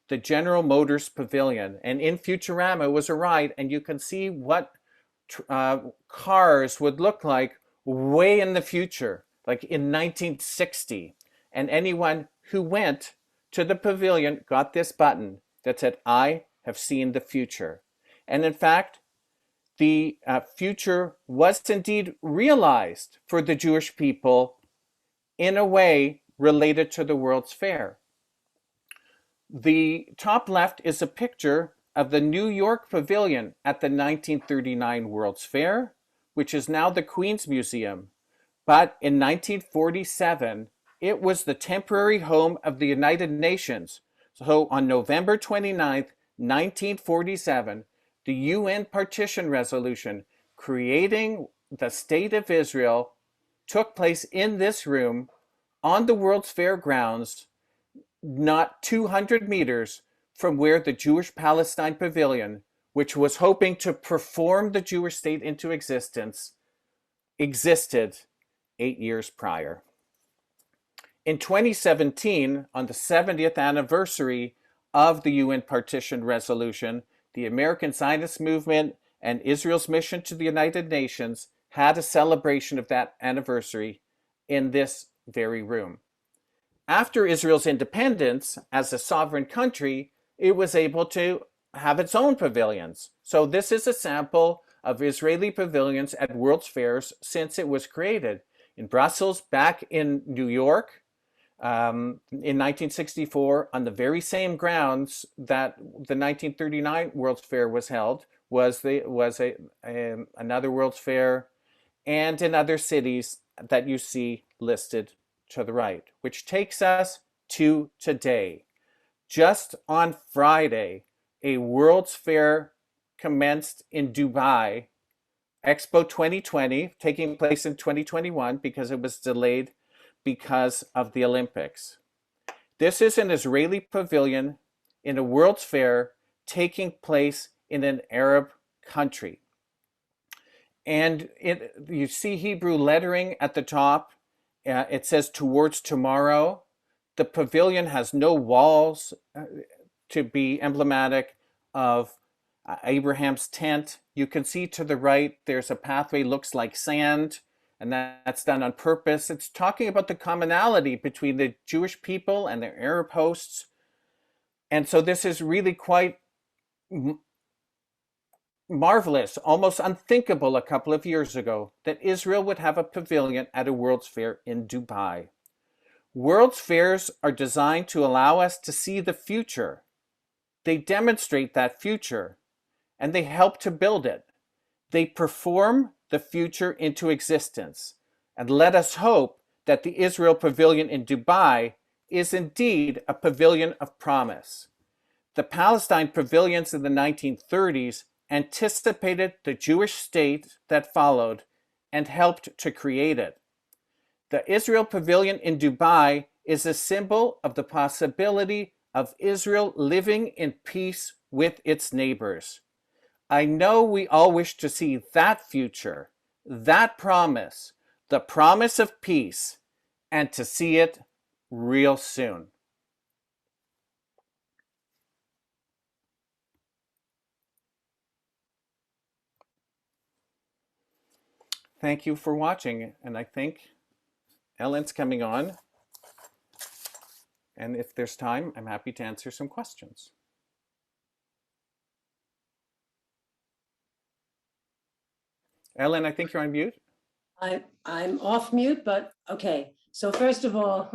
the General Motors Pavilion. And in Futurama was a ride, and you can see what cars would look like way in the future, like in 1960. And anyone who went to the pavilion got this button that said, "I have seen the future." And in fact, the future was indeed realized for the Jewish people in a way related to the World's Fair. The top left is a picture of the New York Pavilion at the 1939 World's Fair, which is now the Queen's Museum. But in 1947, it was the temporary home of the United Nations. So on November 29th, 1947, the UN Partition Resolution creating the State of Israel took place in this room on the World's Fair grounds, not 200 meters from where the Jewish Palestine Pavilion, which was hoping to perform the Jewish state into existence, existed 8 years prior. In 2017, on the 70th anniversary of the UN Partition Resolution, the American Zionist Movement and Israel's mission to the United Nations had a celebration of that anniversary in this very room. After Israel's independence as a sovereign country, it was able to have its own pavilions. So this is a sample of Israeli pavilions at World's Fairs since it was created. In Brussels, back in New York, in 1964, on the very same grounds that the 1939 World's Fair was held, was another World's Fair, and in other cities that you see listed to the right, which takes us to today. Just on Friday, a World's Fair commenced in Dubai, Expo 2020, taking place in 2021 because it was delayed because of the Olympics. This is an Israeli pavilion in a World's Fair taking place in an Arab country. And you see Hebrew lettering at the top. It says "Towards Tomorrow." The pavilion has no walls to be emblematic of Abraham's tent. You can see to the right, there's a pathway, looks like sand, and that's done on purpose. It's talking about the commonality between the Jewish people and their Arab hosts. And so this is really quite marvelous, almost unthinkable a couple of years ago, that Israel would have a pavilion at a World's Fair in Dubai. World's Fairs are designed to allow us to see the future. They demonstrate that future, and they help to build it. They perform the future into existence. And let us hope that the Israel Pavilion in Dubai is indeed a pavilion of promise. The Palestine pavilions in the 1930s anticipated the Jewish state that followed and helped to create it. The Israel Pavilion in Dubai is a symbol of the possibility of Israel living in peace with its neighbors. I know we all wish to see that future, that promise, the promise of peace, and to see it real soon. Thank you for watching, and I think Ellen's coming on. And if there's time, I'm happy to answer some questions. Ellen, I think you're on mute. I'm off mute, but okay. So first of all,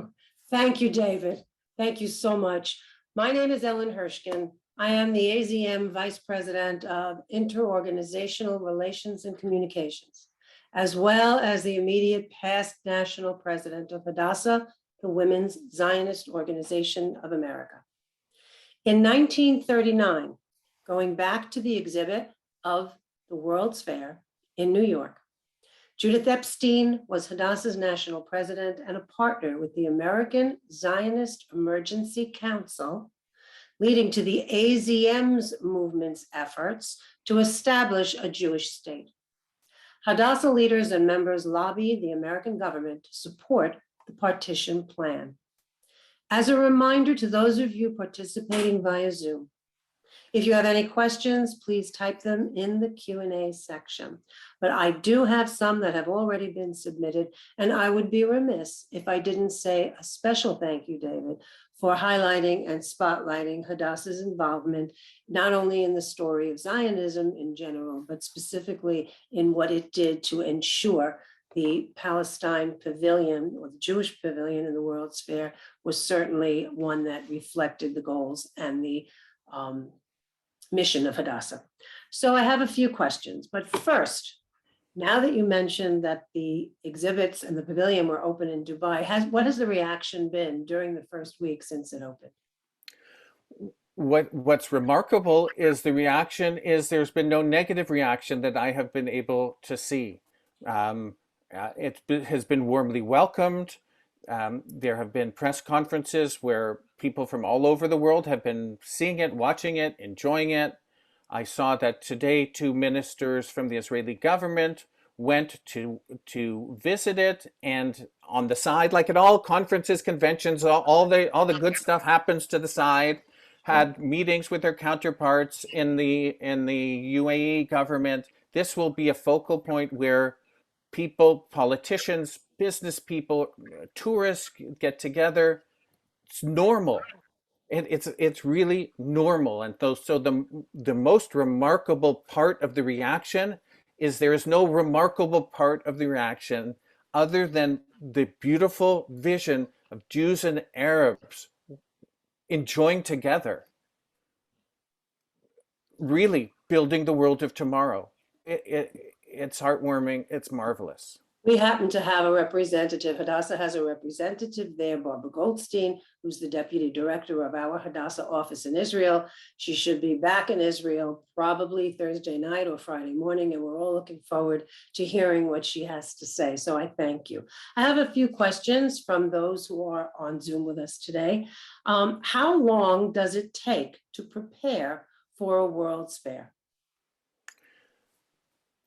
thank you, David. Thank you so much. My name is Ellen Hirschkin. I am the AZM Vice President of Interorganizational Relations and Communications, as well as the immediate past National President of Hadassah, the Women's Zionist Organization of America. In 1939, going back to the exhibit of the World's Fair in New York, Judith Epstein was Hadassah's national president and a partner with the American Zionist Emergency Council, leading to the AZM's movement's efforts to establish a Jewish state. Hadassah leaders and members lobbied the American government to support the partition plan. As a reminder to those of you participating via Zoom, if you have any questions, please type them in the Q&A section. But I do have some that have already been submitted, and I would be remiss if I didn't say a special thank you, David, for highlighting and spotlighting Hadassah's involvement, not only in the story of Zionism in general, but specifically in what it did to ensure the Palestine Pavilion, or the Jewish Pavilion in the World's Fair, was certainly one that reflected the goals and the mission of Hadassah. So I have a few questions, but first, now that you mentioned that the exhibits and the pavilion were open in Dubai, what has the reaction been during the first week since it opened? What's remarkable is the reaction is there's been no negative reaction that I have been able to see. Has been warmly welcomed. There have been press conferences where people from all over the world have been seeing it, watching it, enjoying it. I saw that today 2 ministers from the Israeli government went to visit it, and on the side, like at all conferences, conventions, all the good stuff happens to the side. Had meetings with their counterparts in the UAE government. This will be a focal point where people, politicians, business people, tourists get together. It's normal. It's really normal. And so the most remarkable part of the reaction is there is no remarkable part of the reaction other than the beautiful vision of Jews and Arabs enjoying together, really building the world of tomorrow. It's heartwarming. It's marvelous. We happen to have a representative. Hadassah has a representative there, Barbara Goldstein, who's the deputy director of our Hadassah office in Israel. She should be back in Israel probably Thursday night or Friday morning, and we're all looking forward to hearing what she has to say. So I thank you. I have a few questions from those who are on Zoom with us today. How long does it take to prepare for a World's Fair?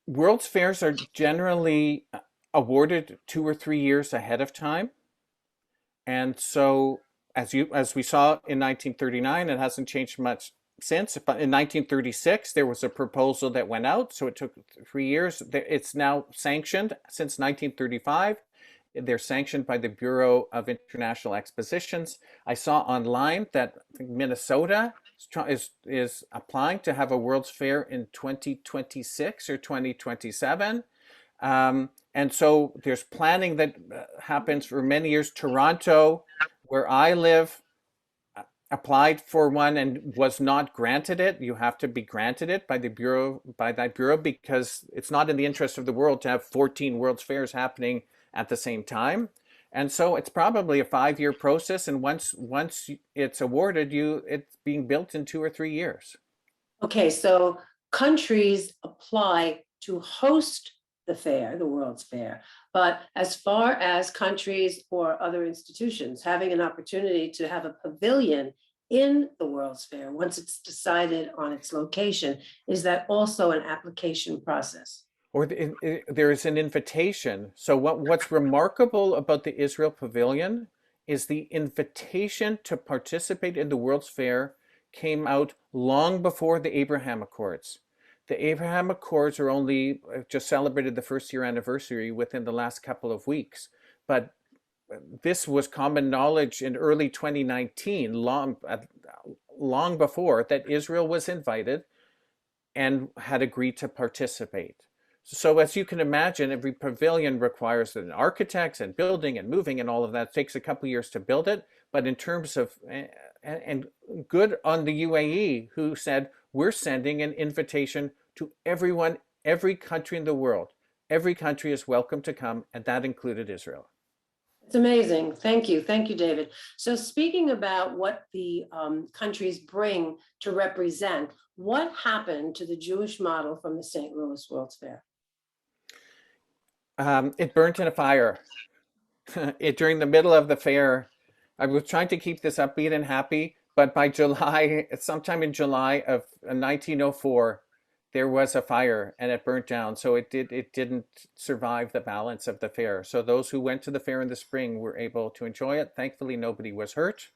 World's fairs are generally awarded 2 or 3 years ahead of time. And so as we saw in 1939, it hasn't changed much since. But in 1936, there was a proposal that went out. So it took 3 years. It's now sanctioned since 1935. They're sanctioned by the Bureau of International Expositions. I saw online that I think Minnesota is applying to have a World's Fair in 2026 or 2027. And so there's planning that happens for many years. Toronto, where I live, applied for one and was not granted it. You have to be granted it by that bureau, because it's not in the interest of the world to have 14 World's Fairs happening at the same time. And so it's probably a 5-year process. And once it's awarded, it's being built in 2 or 3 years. Okay, so countries apply to host the fair, the World's Fair. But as far as countries or other institutions having an opportunity to have a pavilion in the World's Fair, once it's decided on its location, is that also an application process? Or there is an invitation. So what's remarkable about the Israel Pavilion is the invitation to participate in the World's Fair came out long before the Abraham Accords. The Abraham Accords are only just celebrated the 1st year anniversary within the last couple of weeks. But this was common knowledge in early 2019, long before, that Israel was invited and had agreed to participate. So as you can imagine, every pavilion requires an architect and building and moving and all of that. It takes a couple of years to build it. But in terms of and good on the UAE, who said, we're sending an invitation to everyone, every country in the world. Every country is welcome to come, and that included Israel. It's amazing. Thank you. Thank you, David. So speaking about what the countries bring to represent, what happened to the Jewish model from the St. Louis World's Fair? It burnt in a fire. During the middle of the fair, I was trying to keep this upbeat and happy, but by July, sometime in July of 1904, there was a fire and it burnt down. So it didn't survive the balance of the fair. So those who went to the fair in the spring were able to enjoy it. Thankfully, nobody was hurt.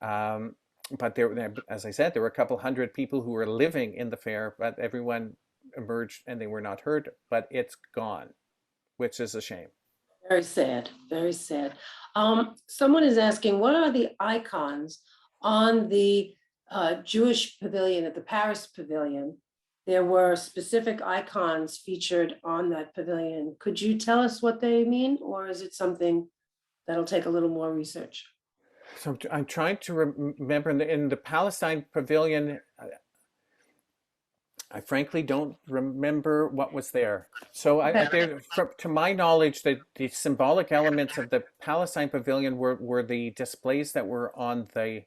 But there, as I said, there were a couple hundred people who were living in the fair, but everyone emerged and they were not hurt. But it's gone, which is a shame. Very sad, very sad. Someone is asking, what are the icons on the Jewish pavilion at the Paris Pavilion? There were specific icons featured on that pavilion. Could you tell us what they mean, or is it something that'll take a little more research? So I'm trying to remember in the Palestine Pavilion, I frankly don't remember what was there. So to my knowledge, the symbolic elements of the Palestine Pavilion were the displays that were on the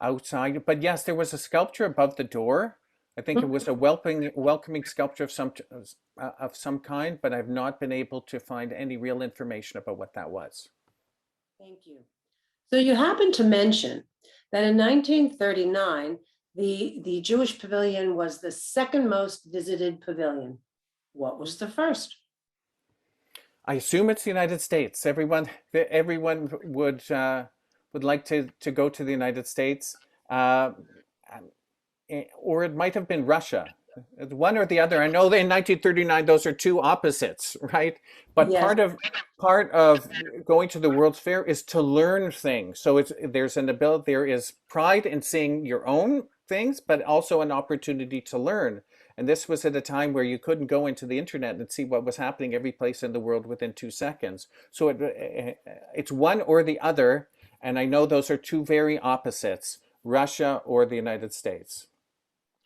outside. But yes, there was a sculpture above the door. I think it was a welcoming sculpture of some kind, but I've not been able to find any real information about what that was. Thank you. So you happen to mention that in 1939, the Jewish pavilion was the second most visited pavilion. What was the first? I assume it's the United States. Everyone would like to go to the United States. Or it might have been Russia, one or the other. I know that in 1939, those are two opposites, right? But Yes. part of going to the World's Fair is to learn things. So there is pride in seeing your own things, but also an opportunity to learn. And this was at a time where you couldn't go into the internet and see what was happening every place in the world within 2 seconds. So it's one or the other. And I know those are two very opposites, Russia or the United States.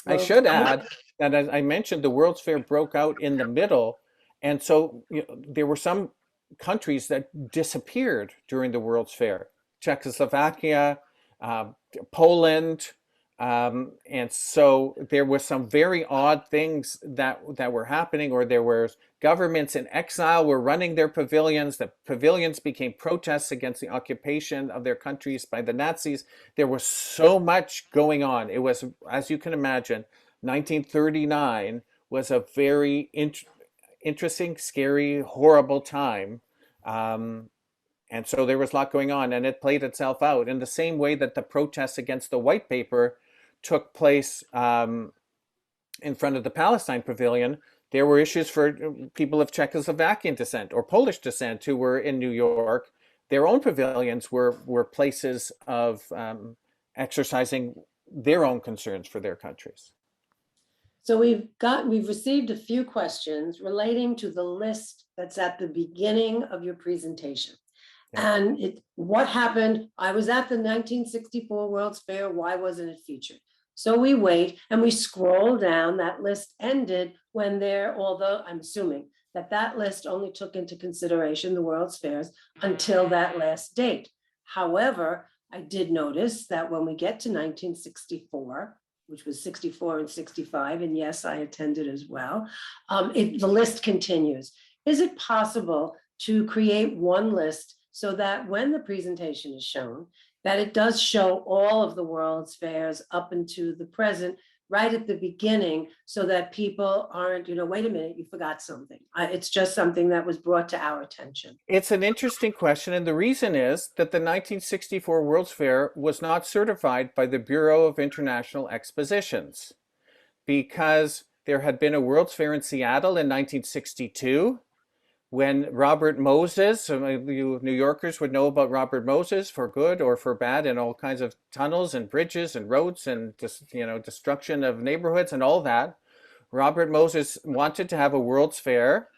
I should add that, as I mentioned, the World's Fair broke out in the middle. And so there were some countries that disappeared during the World's Fair. Czechoslovakia, Poland. And so there were some very odd things that were happening, or there were governments in exile were running their pavilions. The pavilions became protests against the occupation of their countries by the Nazis. There was so much going on. It was, as you can imagine, 1939 was a very interesting, scary, horrible time. And so there was a lot going on, and it played itself out in the same way that the protests against the white paper took place in front of the Palestine Pavilion. There were issues for people of Czechoslovakian descent or Polish descent who were in New York. Their own pavilions were places of exercising their own concerns for their countries. So we've received a few questions relating to the list that's at the beginning of your presentation. Yeah. And what happened? I was at the 1964 World's Fair. Why wasn't it featured? So we wait and we scroll down. That list ended when although I'm assuming that list only took into consideration the World's Fairs until that last date. However, I did notice that when we get to 1964, which was 64 and 65, and yes, I attended as well, the list continues. Is it possible to create one list so that when the presentation is shown, that it does show all of the World's Fairs up into the present, right at the beginning, so that people aren't, wait a minute, you forgot something. It's just something that was brought to our attention. It's an interesting question. And the reason is that the 1964 World's Fair was not certified by the Bureau of International Expositions, because there had been a World's Fair in Seattle in 1962. When Robert Moses, you New Yorkers would know about Robert Moses for good or for bad, and all kinds of tunnels and bridges and roads and destruction of neighborhoods and all that. Robert Moses wanted to have a World's Fair,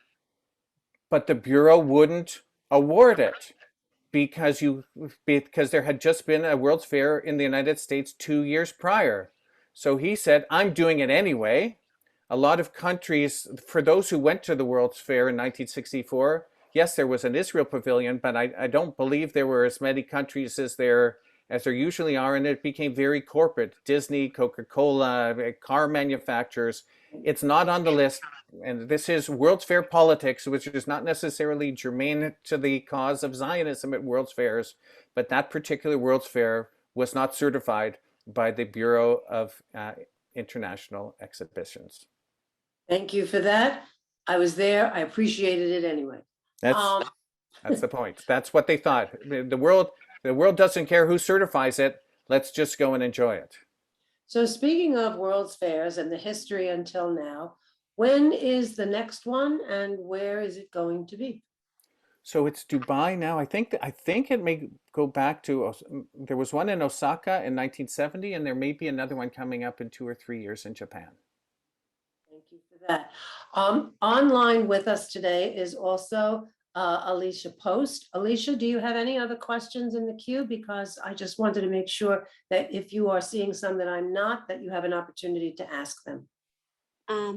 but the Bureau wouldn't award it because there had just been a World's Fair in the United States 2 years prior. So he said, I'm doing it anyway. A lot of countries, for those who went to the World's Fair in 1964, yes, there was an Israel pavilion, but I don't believe there were as many countries as there usually are, and it became very corporate. Disney, Coca-Cola, car manufacturers. It's not on the list, and this is World's Fair politics, which is not necessarily germane to the cause of Zionism at World's Fairs, but that particular World's Fair was not certified by the Bureau of International Exhibitions. Thank you for that. I was there. I appreciated it anyway. That's the point. That's what they thought. The world doesn't care who certifies it. Let's just go and enjoy it. So speaking of World's Fairs and the history until now, when is the next one and where is it going to be? So it's Dubai now. I think it may go back to, there was one in Osaka in 1970, and there may be another one coming up in 2 or 3 years in Japan. Thank you for that. Online with us today is also Alicia Post. Alicia, do you have any other questions in the queue? Because I just wanted to make sure that if you are seeing some that I'm not, that you have an opportunity to ask them.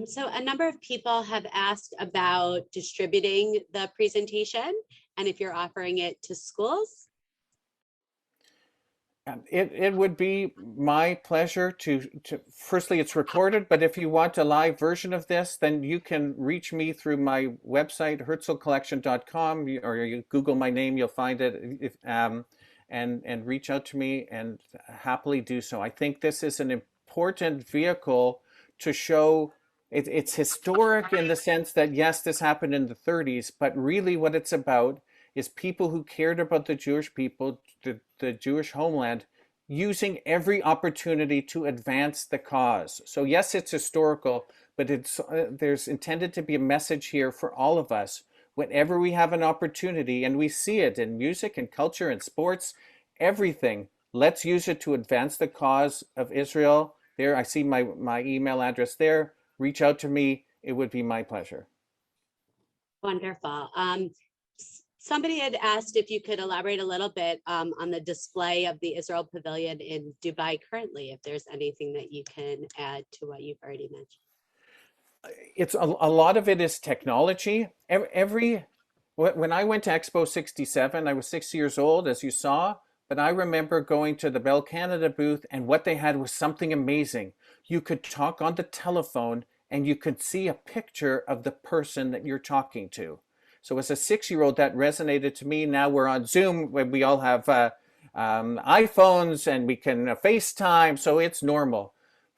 So a number of people have asked about distributing the presentation and if you're offering it to schools. It would be my pleasure to firstly, it's recorded, but if you want a live version of this, then you can reach me through my website, herzlcollection.com, or you Google my name, you'll find it, and reach out to me and happily do so. I think this is an important vehicle to show it's historic in the sense that, yes, this happened in the 30s, but really what it's about is people who cared about the Jewish people, the Jewish homeland, using every opportunity to advance the cause. So yes, it's historical, but there's intended to be a message here for all of us. Whenever we have an opportunity, and we see it in music and culture and sports, everything, let's use it to advance the cause of Israel. There, I see my email address there. Reach out to me. It would be my pleasure. Wonderful. Somebody had asked if you could elaborate a little bit on the display of the Israel Pavilion in Dubai currently, if there's anything that you can add to what you've already mentioned. It's a lot of it is technology. When I went to Expo 67, I was 6 years old, as you saw, but I remember going to the Bell Canada booth, and what they had was something amazing. You could talk on the telephone and you could see a picture of the person that you're talking to. So as a 6-year-old, that resonated to me. Now we're on Zoom, where we all have iPhones and we can FaceTime, so it's normal.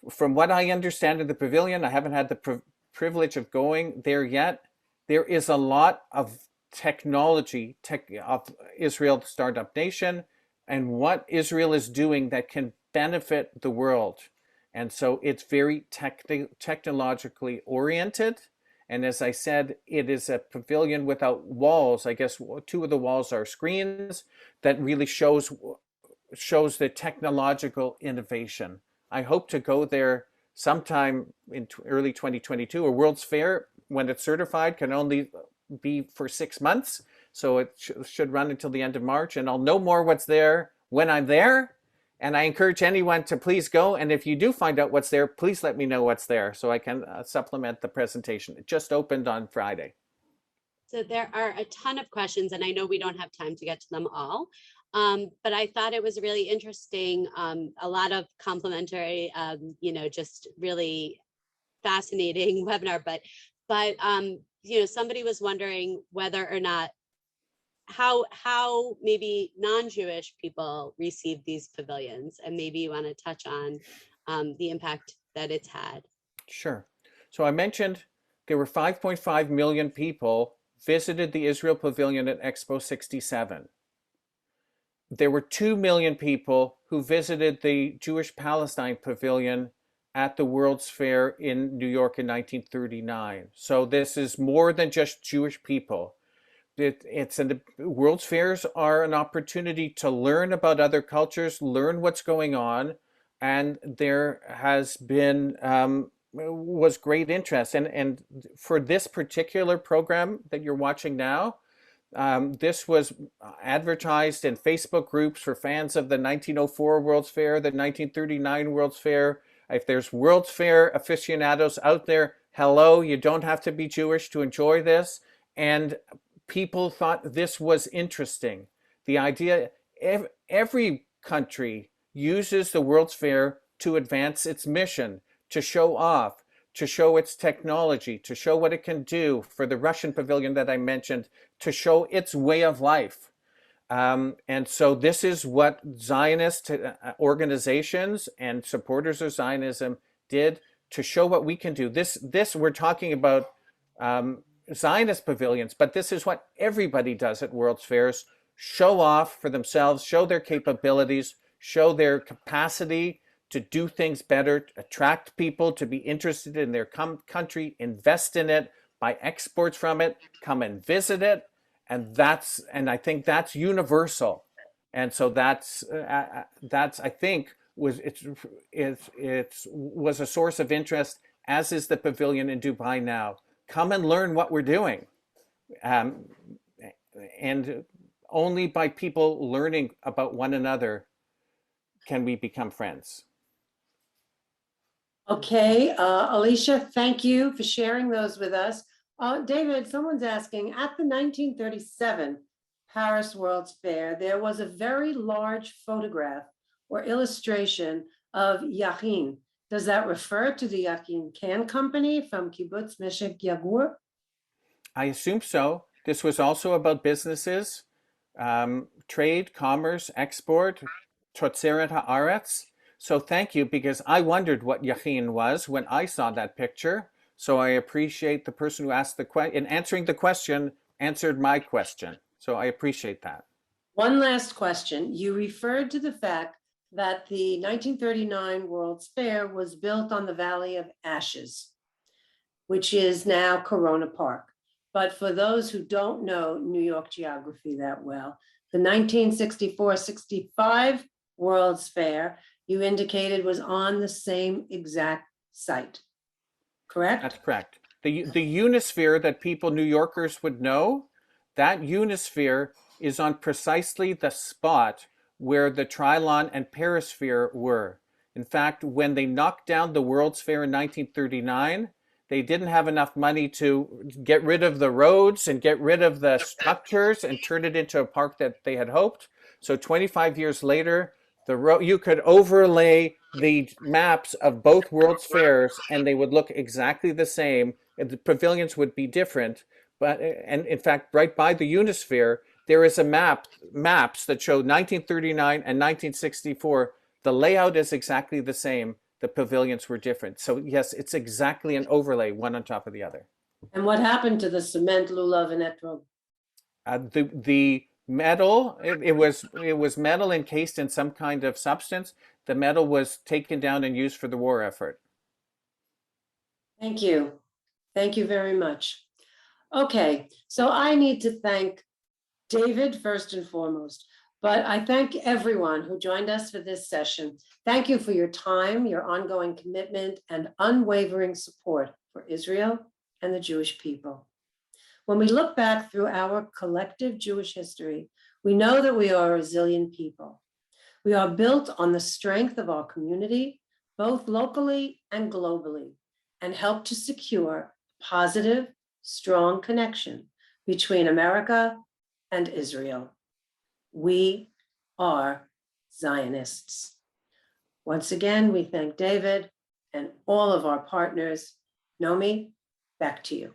From what I understand of the pavilion, I haven't had the privilege of going there yet. There is a lot of technology of Israel Startup Nation and what Israel is doing that can benefit the world. And so it's very technologically oriented. And as I said, it is a pavilion without walls. I guess 2 of the walls are screens that really shows the technological innovation. I hope to go there sometime in early 2022. A World's Fair, when it's certified, can only be for 6 months. So it should run until the end of March. And I'll know more what's there when I'm there. And I encourage anyone to please go. And if you do find out what's there, please let me know what's there so I can supplement the presentation. It just opened on Friday. So there are a ton of questions, and I know we don't have time to get to them all. But I thought it was really interesting. A lot of complimentary, just really fascinating webinar. But somebody was wondering whether or not how maybe non-Jewish people receive these pavilions, and maybe you want to touch on the impact that it's had. Sure. So I mentioned there were 5.5 million people visited the Israel Pavilion at Expo 67. There were 2 million people who visited the Jewish Palestine Pavilion at the World's Fair in New York in 1939. So this is more than just Jewish people. World's Fairs are an opportunity to learn about other cultures, learn what's going on, and there has been was great interest. And for this particular program that you're watching now, This was advertised in Facebook groups for fans of the 1904 World's Fair, the 1939 World's Fair. If there's World's Fair aficionados out there, hello, you don't have to be Jewish to enjoy this. And people thought this was interesting. The idea, every country uses the World's Fair to advance its mission, to show off, to show its technology, to show what it can do. For the Russian pavilion that I mentioned, to show its way of life. And so this is what Zionist organizations and supporters of Zionism did to show what we can do. This we're talking about Zionist pavilions, but this is what everybody does at World's Fairs. Show off for themselves, show their capabilities, show their capacity to do things better, attract people to be interested in their country, invest in it, buy exports from it, come and visit it. And I think that's universal. And so that's I think was a source of interest, as is the pavilion in Dubai now. Come and learn what we're doing. And only by people learning about one another can we become friends. Okay, Alicia, thank you for sharing those with us. David, someone's asking, at the 1937 Paris World's Fair, there was a very large photograph or illustration of Yachin. Does that refer to the Yachin Can Company from Kibbutz Meshek Yagur? I assume so. This was also about businesses, trade, commerce, export, Totzeret Haaretz. So thank you, because I wondered what Yachin was when I saw that picture. So I appreciate the person who asked the question, in answering the question, answered my question. So I appreciate that. One last question. You referred to the fact that the 1939 World's Fair was built on the Valley of Ashes, which is now Corona Park. But for those who don't know New York geography that well, the 1964-65 World's Fair, you indicated, was on the same exact site. Correct? That's correct. The Unisphere that people, New Yorkers, would know, that Unisphere is on precisely the spot where the Trilon and Perisphere were. In fact, when they knocked down the World's Fair in 1939, they didn't have enough money to get rid of the roads and get rid of the structures and turn it into a park that they had hoped. So 25 years later, you could overlay the maps of both World's Fairs and they would look exactly the same. The pavilions would be different, and in fact, right by the Unisphere, there is a maps that show 1939 and 1964. The layout is exactly the same. The pavilions were different. So yes, it's exactly an overlay, one on top of the other. And what happened to the cement, lulav, and etrog? The metal, it was metal encased in some kind of substance. The metal was taken down and used for the war effort. Thank you. Thank you very much. Okay, so I need to thank David first and foremost, but I thank everyone who joined us for this session. Thank you for your time, your ongoing commitment, and unwavering support for Israel and the Jewish people. When we look back through our collective Jewish history, we know that we are a resilient people. We are built on the strength of our community, both locally and globally, and help to secure positive, strong connection between America and Israel. We are Zionists. Once again, we thank David and all of our partners. Nomi, back to you.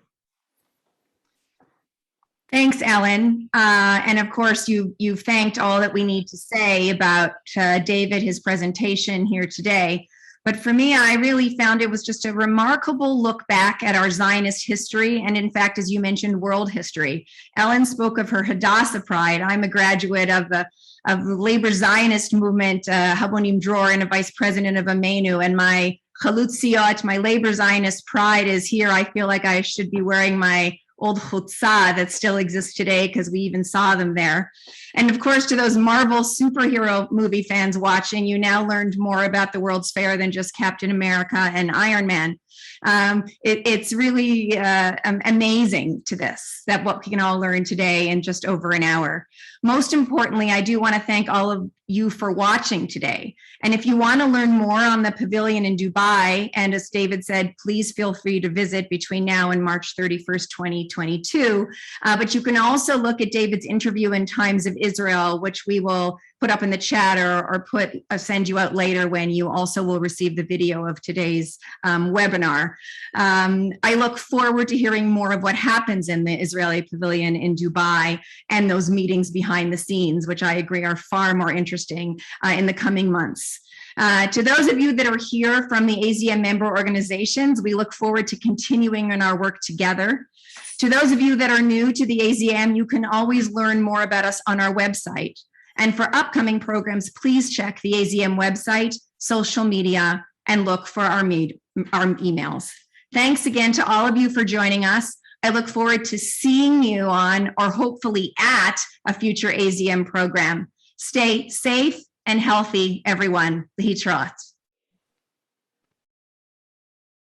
Thanks, Ellen. And of course, you've thanked all that we need to say about David, his presentation here today. But for me, I really found it was just a remarkable look back at our Zionist history. And in fact, as you mentioned, world history. Ellen spoke of her Hadassah pride. I'm a graduate of the labor Zionist movement, Habonim Dror, and a vice president of Amenu. And my Chalutziot, my labor Zionist pride is here. I feel like I should be wearing my old chutzah that still exists today because we even saw them there. And of course, to those Marvel superhero movie fans watching, you now learned more about the World's Fair than just Captain America and Iron Man. It's really amazing to this, that what we can all learn today in just over an hour. Most importantly, I do want to thank all of you for watching today. And if you want to learn more on the pavilion in Dubai, and as David said, please feel free to visit between now and March 31st, 2022. But you can also look at David's interview in Times of Israel, which we will put up in the chat or send you out later when you also will receive the video of today's webinar. I look forward to hearing more of what happens in the Israeli pavilion in Dubai and those meetings behind the scenes, which I agree are far more interesting in the coming months. To those of you that are here from the AZM member organizations, we look forward to continuing in our work together. To those of you that are new to the AZM, you can always learn more about us on our website. And for upcoming programs, please check the AZM website, social media, and look for our emails. Thanks again to all of you for joining us. I look forward to seeing you on, or hopefully at, a future AZM program. Stay safe and healthy, everyone. להתראות.